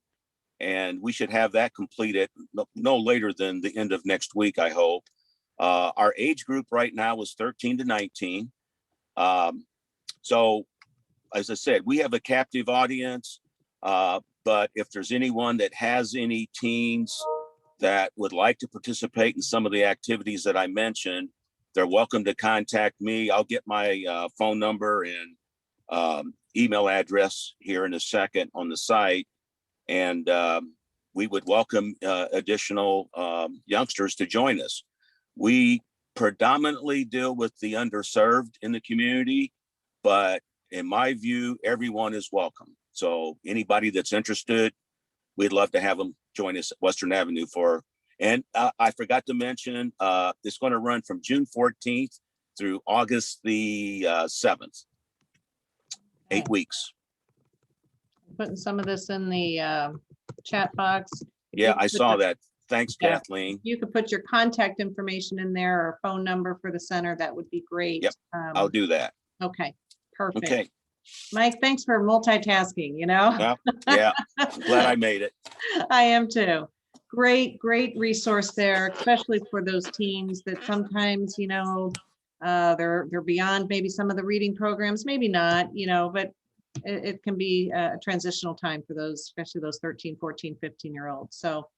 and we should have that completed no later than the end of next week, I hope. Our age group right now is 13 to 19. So as I said, we have a captive audience, but if there's anyone that has any teens that would like to participate in some of the activities that I mentioned, they're welcome to contact me. I'll get my phone number and email address here in a second on the site. And we would welcome additional youngsters to join us. We predominantly deal with the underserved in the community, but in my view, everyone is welcome. So anybody that's interested, we'd love to have them join us at Western Avenue and I forgot to mention, it's going to run from June 14th through August the 7th, 8 weeks. Putting some of this in the chat box. Yeah, I saw that. Thanks, Yeah. Kathleen. You could put your contact information in there, or phone number for the center. That would be great. Yep, I'll do that. Okay, perfect. Okay. Mike, thanks for multitasking, Yeah, I'm glad I made it. I am too. Great resource there, especially for those teens that sometimes, they're beyond maybe some of the reading programs, maybe not, but it can be a transitional time for those, especially those 13, 14, 15-year-olds. So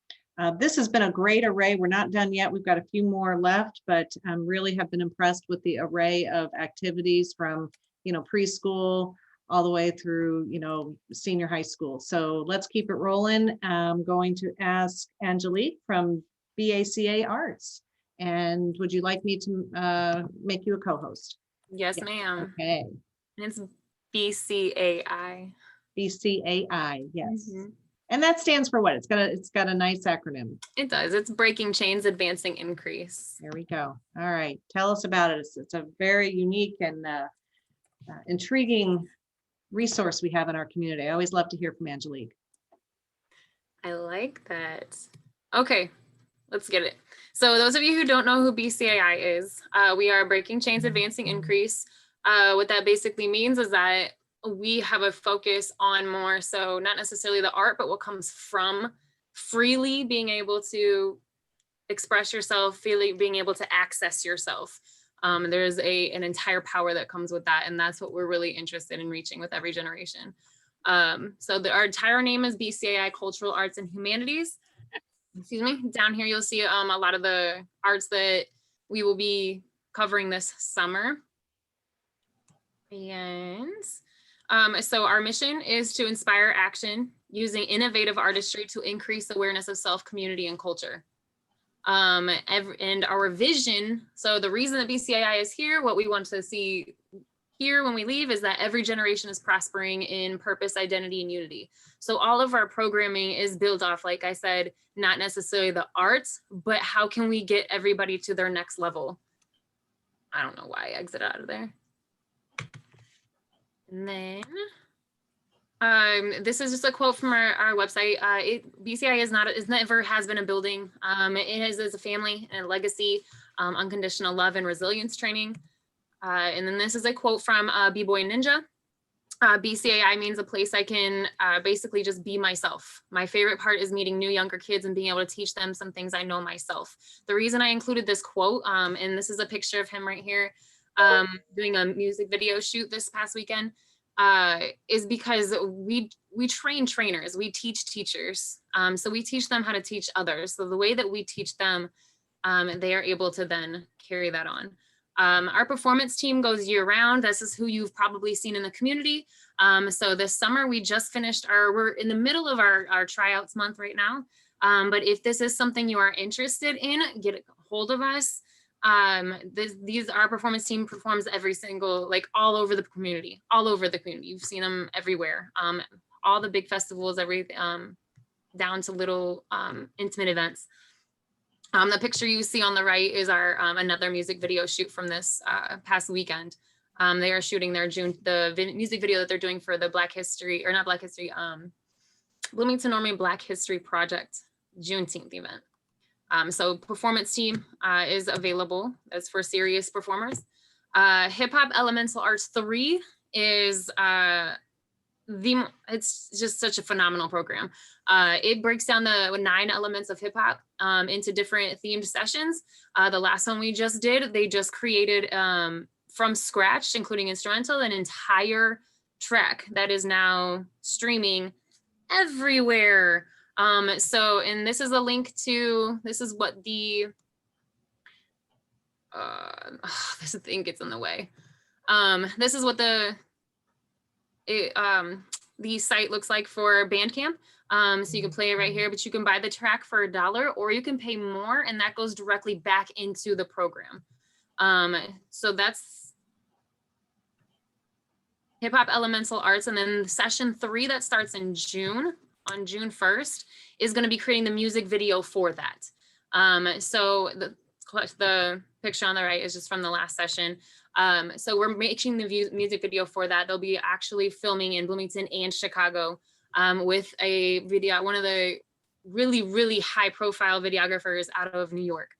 this has been a great array. We're not done yet. We've got a few more left, but really have been impressed with the array of activities from, preschool all the way through, senior high school. So let's keep it rolling. I'm going to ask Angelique from BACA Arts. And would you like me to make you a co-host? Yes, ma'am. Okay. It's BCAI. BCAI, yes. Mhm. And that stands for what? It's got a nice acronym. It does. It's Breaking Chains, Advancing Increase. There we go. All right. Tell us about it. It's a very unique and intriguing resource we have in our community. I always love to hear from Angelique. I like that. Okay, let's get it. So those of you who don't know who BCAI is, we are Breaking Chains, Advancing Increase. What that basically means is that we have a focus on more so not necessarily the art, but what comes from freely being able to express yourself, being able to access yourself. There's an entire power that comes with that, and that's what we're really interested in reaching with every generation. So our entire name is BCAI Cultural Arts and Humanities. Excuse me. Down here, you'll see a lot of the arts that we will be covering this summer. And so our mission is to inspire action using innovative artistry to increase awareness of self, community, and culture. And our vision, so the reason that BCAI is here, what we want to see here when we leave is that every generation is prospering in purpose, identity, and unity. So all of our programming is built off, like I said, not necessarily the arts, but how can we get everybody to their next level? I don't know why I exited out of there. And then this is just a quote from our website. BCI is never has been a building. It is a family and a legacy, unconditional love and resilience training. And then this is a quote from B-Boy Ninja. BCAI means a place I can basically just be myself. My favorite part is meeting new younger kids and being able to teach them some things I know myself. The reason I included this quote, and this is a picture of him right here, doing a music video shoot this past weekend, is because we train trainers, we teach teachers. So we teach them how to teach others. So the way that we teach them, they are able to then carry that on. Our performance team goes year round. This is who you've probably seen in the community. So this summer we just finished we're in the middle of our tryouts month right now. But if this is something you are interested in, get a hold of us. Our performance team performs every single, like all over the community. You've seen them everywhere. All the big festivals, down to little intimate events. The picture you see on the right is our another music video shoot from this past weekend. They are shooting the music video that they're doing for the Bloomington Norman Black History Project Juneteenth event. So performance team is available as for serious performers. Hip Hop Elemental Arts 3 is it's just such a phenomenal program. It breaks down the 9 elements of hip hop into different themed sessions. The last one we just did, they just created from scratch, including instrumental, an entire track that is now streaming everywhere. And this is a link to, this is what the, this thing gets in the way. This is what the site looks like for Bandcamp. So you can play it right here, but you can buy the track for $1 or you can pay more and that goes directly back into the program. So that's Hip Hop Elemental Arts. And then session 3 that starts in June, on June 1st, is going to be creating the music video for that. So the picture on the right is just from the last session. So we're making the music video for that. They'll be actually filming in Bloomington and Chicago with a video, one of the really, really high profile videographers out of New York.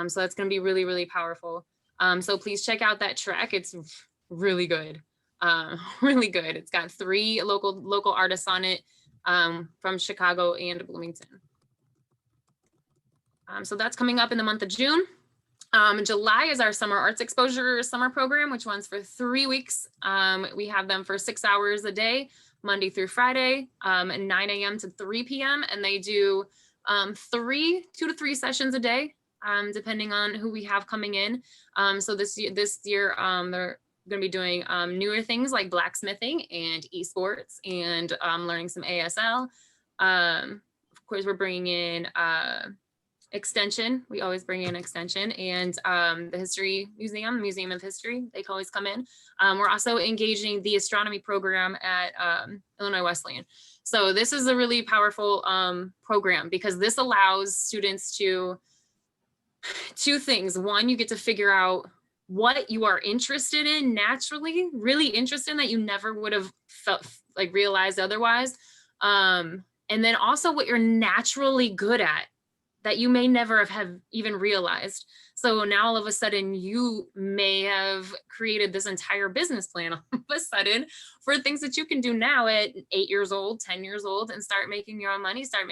So that's going to be really, really powerful. So please check out that track. It's really good. Really good. It's got 3 local artists on it from Chicago and Bloomington. So that's coming up in the month of June. July is our summer arts exposure summer program, which runs for 3 weeks. We have them for 6 hours a day, Monday through Friday, at 9 a.m. to 3 p.m. And they do 2 to 3 sessions a day, depending on who we have coming in. So this year, they're going to be doing newer things like blacksmithing and esports and learning some ASL. Of course, we're bringing in extension. We always bring in extension and the History Museum, Museum of History. They can always come in. We're also engaging the astronomy program at Illinois Wesleyan. So this is a really powerful program because this allows students to 2 things. 1, you get to figure out what you are interested in naturally, really interested in that you never would have felt like realized otherwise. And then also what you're naturally good at that you may never have even realized. So now all of a sudden you may have created this entire business plan all of a sudden for things that you can do now at 8 years old, 10 years old, and start making your own money, start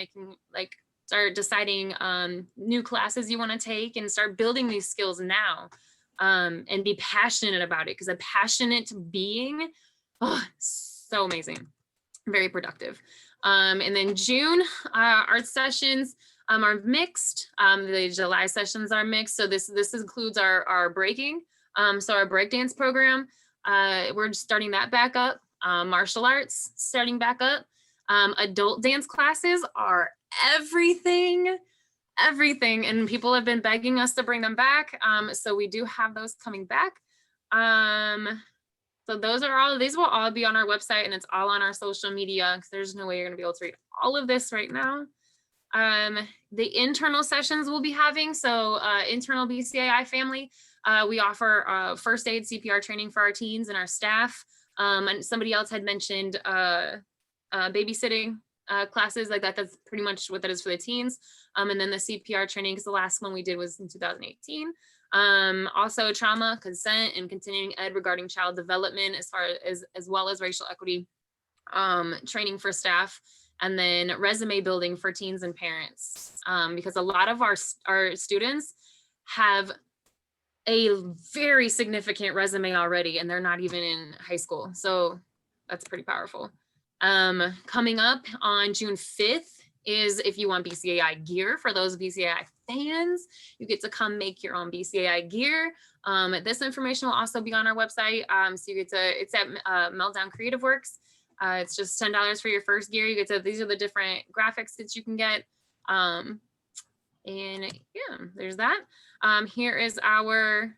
deciding new classes you want to take and start building these skills now, and be passionate about it, because a passionate being, so amazing, very productive. And then June, art sessions are mixed. The July sessions are mixed. So this includes our breaking. So our breakdance program, we're starting that back up. Martial arts starting back up. Adult dance classes are everything, and people have been begging us to bring them back. So we do have those coming back. So these will all be on our website, and it's all on our social media, because there's no way you're gonna be able to read all of this right now. The internal sessions we'll be having, so internal BCAI family, we offer first aid CPR training for our teens and our staff. And somebody else had mentioned babysitting classes like that. That's pretty much what that is for the teens. And then the CPR training, because the last one we did was in 2018. Also trauma, consent, and continuing ed regarding child development, as well as racial equity training for staff. And then resume building for teens and parents, because a lot of our students have a very significant resume already, and they're not even in high school. So that's pretty powerful. Coming up on June 5th is if you want BCAI gear. For those BCAI fans, you get to come make your own BCAI gear. This information will also be on our website. So you get to, it's at Meltdown Creative Works. It's just $10 for your first gear. You get to, these are the different graphics that you can get. And yeah, there's that. Here is our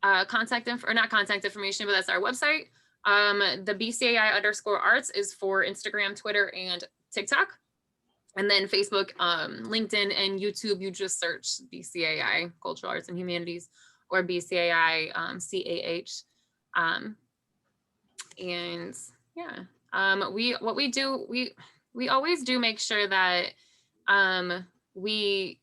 not contact information, but that's our website. The BCAI_arts is for Instagram, Twitter, and TikTok. And then Facebook, LinkedIn, and YouTube, you just search BCAI, Cultural Arts and Humanities, or BCAI CAH. And yeah, we always do make sure that we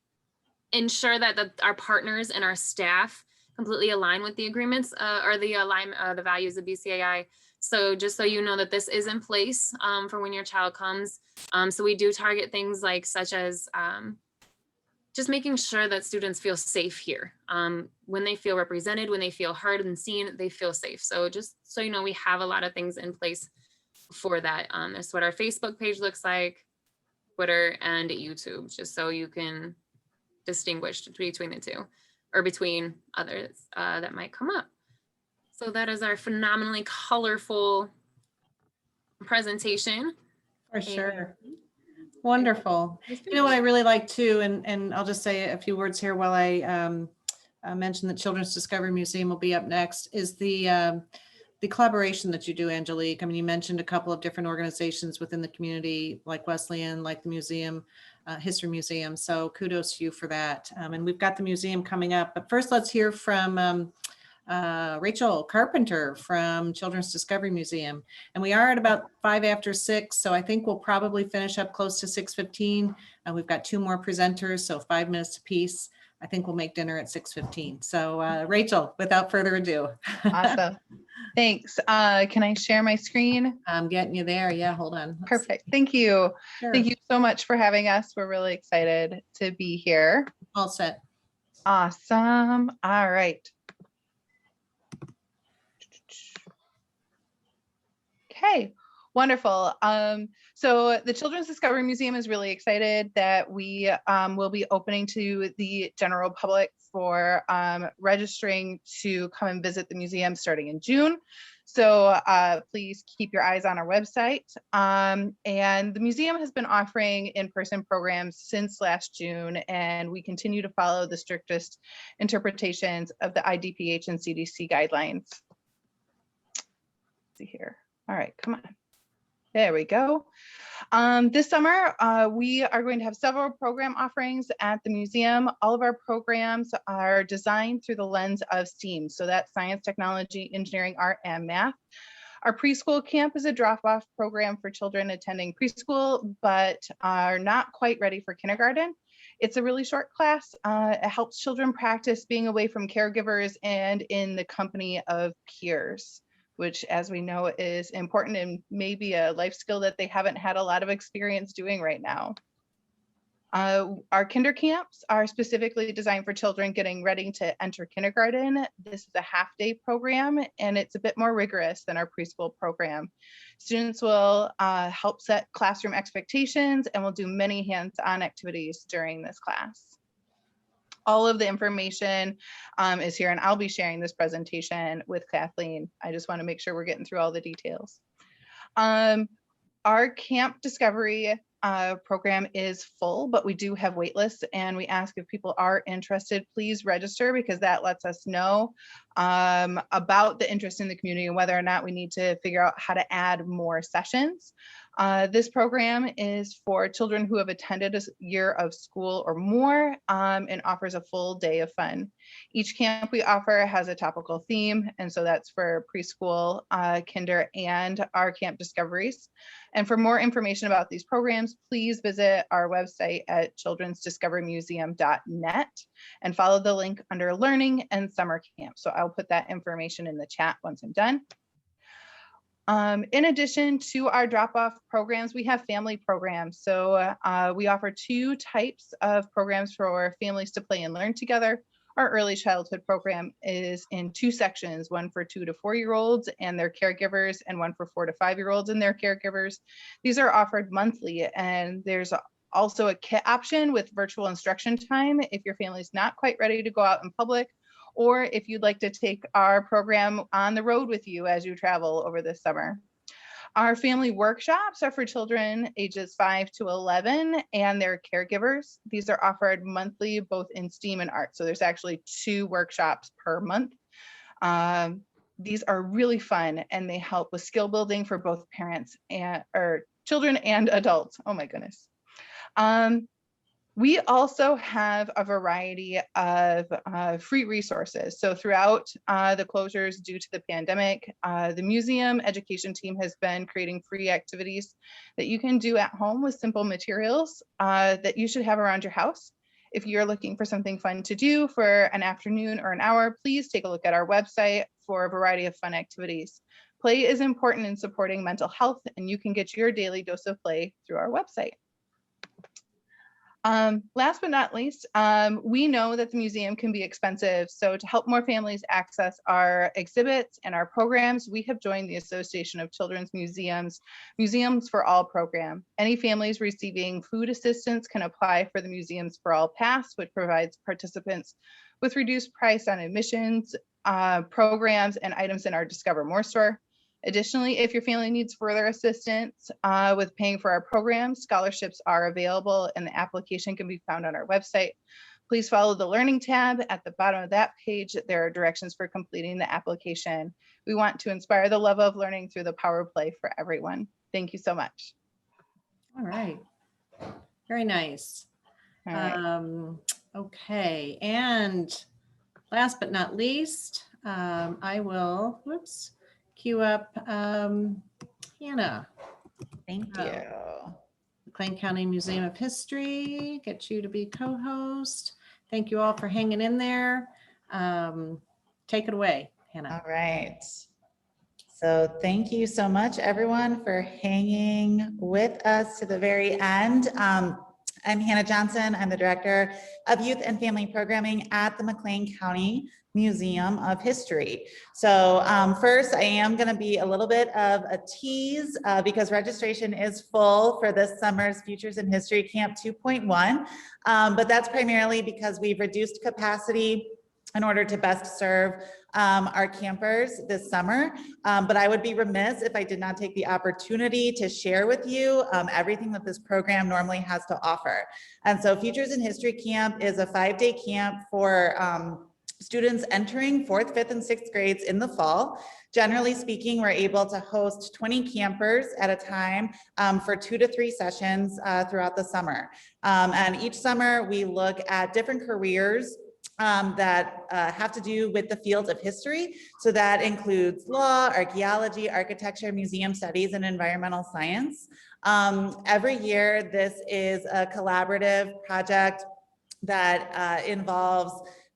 ensure that our partners and our staff completely align with the agreements or the values of BCAI. So just so you know that this is in place for when your child comes. So we do target things like such as just making sure that students feel safe here. When they feel represented, when they feel heard and seen, they feel safe. So just so you know, we have a lot of things in place for that. That's what our Facebook page looks like, Twitter, and YouTube, just so you can distinguish between the two, or between others that might come up. So that is our phenomenally colorful presentation. For sure. Wonderful. You know what I really like too, and I'll just say a few words here while I mention the Children's Discovery Museum will be up next, is the collaboration that you do, Angelique. I mean, you mentioned a couple of different organizations within the community, like Wesleyan, like the museum, History Museum. So kudos to you for that. And we've got the museum coming up. But first, let's hear from Rachel Carpenter from Children's Discovery Museum. And we are at about 6:05, so I think we'll probably finish up close to 6:15. And we've got 2 more presenters, so 5 minutes apiece. I think we'll make dinner at 6:15. So Rachel, without further ado. Awesome. Thanks. Can I share my screen? I'm getting you there. Yeah, hold on. Perfect. Thank you. Sure. Thank you so much for having us. We're really excited to be here. All set. Awesome. All right. Okay, wonderful. So the Children's Discovery Museum is really excited that we will be opening to the general public for registering to come and visit the museum starting in June. So please keep your eyes on our website. And the museum has been offering in-person programs since last June, and we continue to follow the strictest interpretations of the IDPH and CDC guidelines. Let's see here. All right, come on. There we go. This summer, we are going to have several program offerings at the museum. All of our programs are designed through the lens of STEAM. So that's science, technology, engineering, art, and math. Our preschool camp is a drop-off program for children attending preschool, but are not quite ready for kindergarten. It's a really short class. It helps children practice being away from caregivers and in the company of peers, which, as we know, is important and maybe a life skill that they haven't had a lot of experience doing right now. Our kinder camps are specifically designed for children getting ready to enter kindergarten. This is a half-day program, and it's a bit more rigorous than our preschool program. Students will help set classroom expectations and will do many hands-on activities during this class. All of the information is here, and I'll be sharing this presentation with Kathleen. I just want to make sure we're getting through all the details. Our Camp Discovery program is full, but we do have wait lists, and we ask if people are interested, please register, because that lets us know about the interest in the community and whether or not we need to figure out how to add more sessions. This program is for children who have attended a year of school or more, and offers a full day of fun. Each camp we offer has a topical theme, and so that's for preschool, kinder, and our Camp Discoveries. And for more information about these programs, please visit our website at childrensdiscoverymuseum.net and follow the link under Learning and Summer Camp. So I'll put that information in the chat once I'm done. In addition to our drop-off programs, we have family programs. So we offer two types of programs for families to play and learn together. Our early childhood program is in two sections, one for 2 to 4-year-olds and their caregivers, and one for 4 to 5-year-olds and their caregivers. These are offered monthly, and there's also a kit option with virtual instruction time if your family's not quite ready to go out in public, or if you'd like to take our program on the road with you as you travel over this summer. Our family workshops are for children ages 5 to 11 and their caregivers. These are offered monthly, both in STEAM and art. So there's actually 2 workshops per month. These are really fun, and they help with skill building for both parents and or children and adults. Oh my goodness. We also have a variety of free resources. So throughout the closures due to the pandemic, the museum education team has been creating free activities that you can do at home with simple materials that you should have around your house. If you're looking for something fun to do for an afternoon or an hour, please take a look at our website for a variety of fun activities. Play is important in supporting mental health, and you can get your daily dose of play through our website. Last but not least, we know that the museum can be expensive. So to help more families access our exhibits and our programs, we have joined the Association of Children's Museums for All program. Any families receiving food assistance can apply for the Museums for All Pass, which provides participants with reduced price on admissions, programs, and items in our Discover More store. Additionally, if your family needs further assistance with paying for our programs, scholarships are available, and the application can be found on our website. Please follow the Learning tab. At the bottom of that page, there are directions for completing the application. We want to inspire the love of learning through the power of play for everyone. Thank you so much. All right. Very nice. All right. Okay. And last but not least, I will, queue up Hannah. Thank you. McLean County Museum of History, get you to be co-host. Thank you all for hanging in there. Take it away, Hannah. All right. So thank you so much, everyone, for hanging with us to the very end. I'm Hannah Johnson. I'm the Director of Youth and Family Programming at the McLean County Museum of History. So first, I am going to be a little bit of a tease because registration is full for this summer's Futures in History Camp 2.1, but that's primarily because we've reduced capacity in order to best serve our campers this summer. But I would be remiss if I did not take the opportunity to share with you everything that this program normally has to offer. And so Futures in History Camp is a 5-day camp for students entering 4th, 5th, and 6th grades in the fall. Generally speaking, we're able to host 20 campers at a time for 2 to 3 sessions throughout the summer. And each summer we look at different careers that have to do with the field of history. So that includes law, archaeology, architecture, museum studies, and environmental science. Every year, this is a collaborative project that involves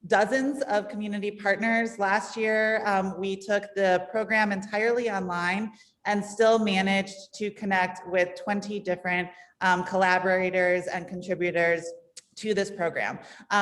dozens of community partners. Last year, we took the program entirely online and still managed to connect with 20 different collaborators and contributors to this program.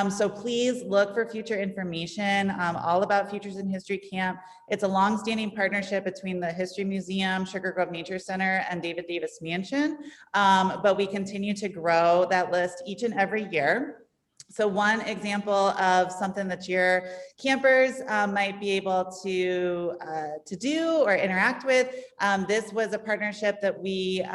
So please look for future information all about Futures in History Camp. It's a longstanding partnership between the History Museum, Sugar Grove Nature Center, and David Davis Mansion. But we continue to grow that list each and every year. So one example of something that your campers might be able to do or interact with, this was a partnership that we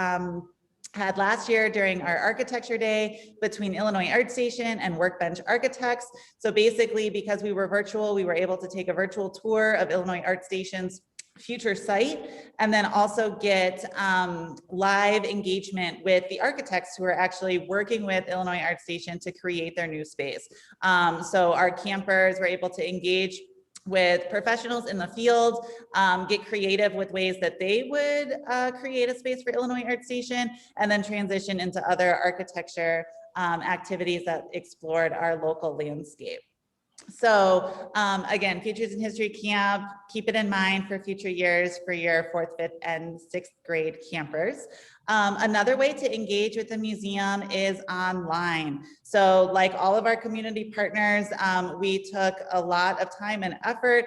had last year during our architecture day between Illinois Art Station and Workbench Architects. So basically, because we were virtual, we were able to take a virtual tour of Illinois Art Station's future site, and then also get live engagement with the architects who are actually working with Illinois Art Station to create their new space. So our campers were able to engage with professionals in the field, get creative with ways that they would create a space for Illinois Art Station, and then transition into other architecture activities that explored our local landscape. So again, Futures in History Camp, keep it in mind for future years for your 4th, 5th, and 6th grade campers. Another way to engage with the museum is online. So like all of our community partners, we took a lot of time and effort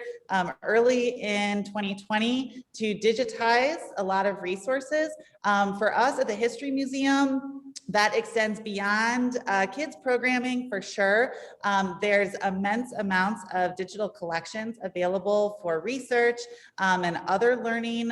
early in 2020 to digitize a lot of resources. For us at the History Museum, that extends beyond kids programming for sure. There's immense amounts of digital collections available for research and other learning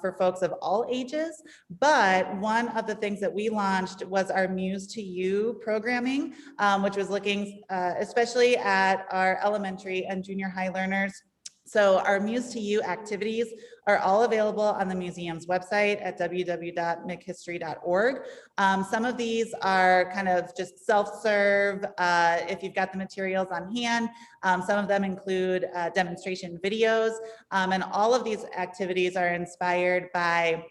for folks of all ages. But one of the things that we launched was our Muse to You programming, which was looking especially at our elementary and junior high learners. So our Muse to You activities are all available on the museum's website at www.mchistory.org. Some of these are kind of just self-serve if you've got the materials on hand. Some of them include demonstration videos, and all of these activities are inspired by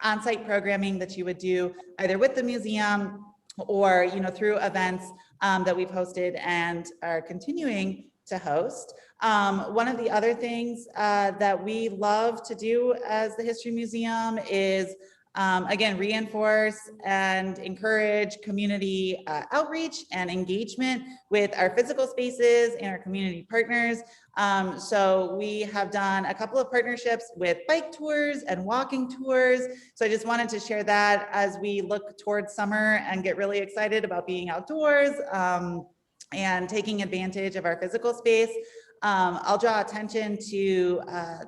on-site programming that you would do either with the museum or through events that we've hosted and are continuing to host. One of the other things that we love to do as the History Museum is again, reinforce and encourage community outreach and engagement with our physical spaces and our community partners. So we have done a couple of partnerships with bike tours and walking tours. So I just wanted to share that as we look towards summer and get really excited about being outdoors and taking advantage of our physical space. I'll draw attention to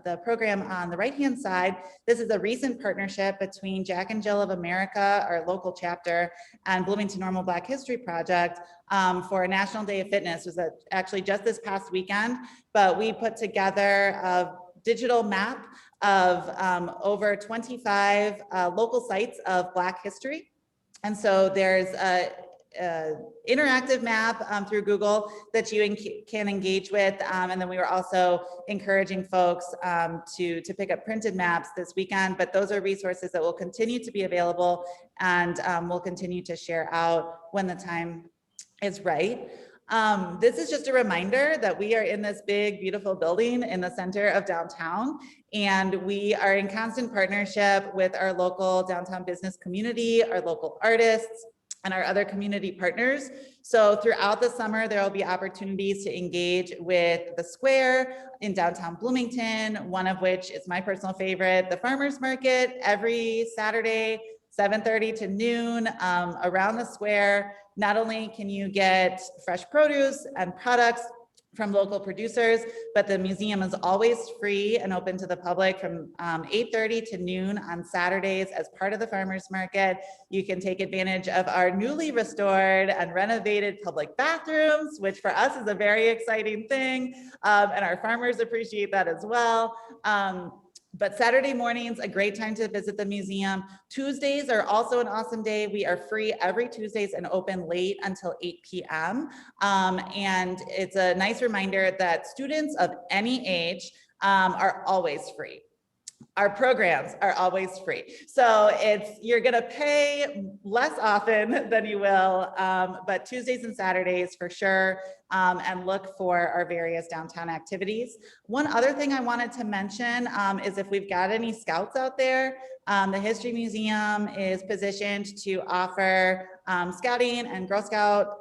the program on the right-hand side. This is a recent partnership between Jack and Jill of America, our local chapter, and Bloomington Normal Black History Project for a National Day of Fitness. It was actually just this past weekend, but we put together a digital map of over 25 local sites of Black history. And so there's a interactive map through Google that you can engage with. And then we were also encouraging folks to pick up printed maps this weekend, but those are resources that will continue to be available and we'll continue to share out when the time is right. This is just a reminder that we are in this big, beautiful building in the center of downtown, and we are in constant partnership with our local downtown business community, our local artists, and our other community partners. So throughout the summer, there will be opportunities to engage with the square in downtown Bloomington, one of which is my personal favorite, the farmers market, every Saturday, 7:30 to noon around the square. Not only can you get fresh produce and products from local producers, but the museum is always free and open to the public from 8:30 to noon on Saturdays as part of the farmers market. You can take advantage of our newly restored and renovated public bathrooms, which for us is a very exciting thing. And our farmers appreciate that as well. But Saturday mornings, a great time to visit the museum. Tuesdays are also an awesome day. We are free every Tuesdays and open late until 8 p.m. And it's a nice reminder that students of any age are always free. Our programs are always free. So you're gonna pay less often than you will, but Tuesdays and Saturdays for sure, and look for our various downtown activities. One other thing I wanted to mention is if we've got any scouts out there, the History Museum is positioned to offer scouting and Girl Scout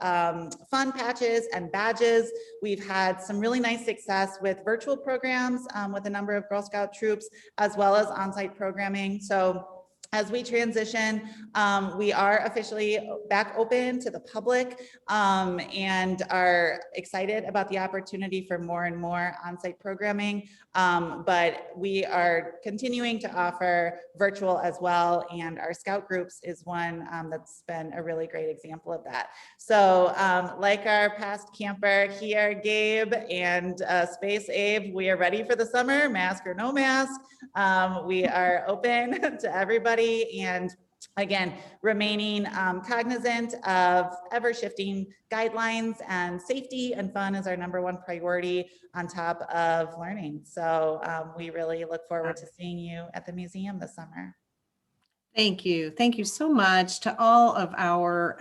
fun patches and badges. We've had some really nice success with virtual programs with a number of Girl Scout troops, as well as on-site programming. So as we transition, we are officially back open to the public and are excited about the opportunity for more and more on-site programming. But we are continuing to offer virtual as well. And our Scout groups is one that's been a really great example of that. So like our past camper here, Gabe and Space Abe, we are ready for the summer, mask or no mask. We are open to everybody. And again, remaining cognizant of ever-shifting guidelines, and safety and fun is our #1 priority on top of learning. So we really look forward to seeing you at the museum this summer. Thank you. Thank you so much to all of our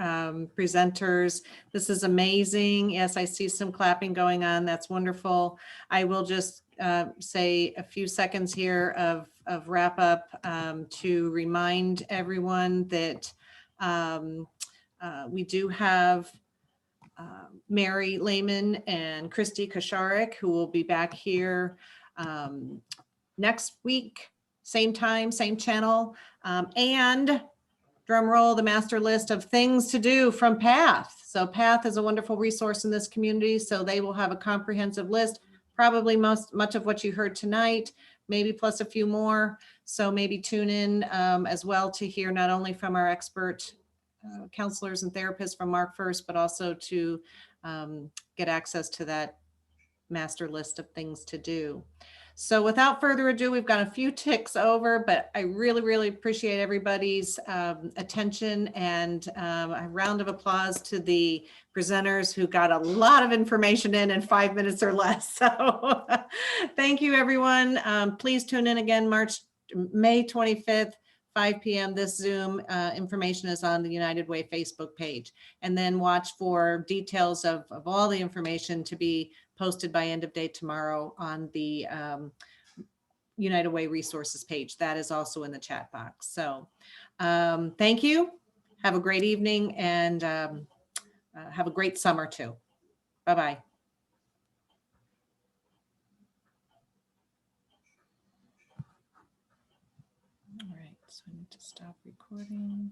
presenters. This is amazing. Yes, I see some clapping going on. That's wonderful. I will just say a few seconds here of wrap up to remind everyone that we do have Mary Lehman and Christy Kosharik, who will be back here next week, same time, same channel. And drum roll, the master list of things to do from PATH. So PATH is a wonderful resource in this community. So they will have a comprehensive list, probably much of what you heard tonight, maybe plus a few more. So maybe tune in as well to hear not only from our expert counselors and therapists from Mark First, but also to get access to that master list of things to do. So without further ado, we've got a few ticks over, but I really, really appreciate everybody's attention, and a round of applause to the presenters who got a lot of information in 5 minutes or less. So thank you, everyone. Please tune in again, May 25th, 5 p.m. This Zoom information is on the United Way Facebook page. And then watch for details of all the information to be posted by end of day tomorrow on the United Way resources page. That is also in the chat box. So thank you. Have a great evening, and have a great summer too. Bye-bye. All right, so I need to stop recording.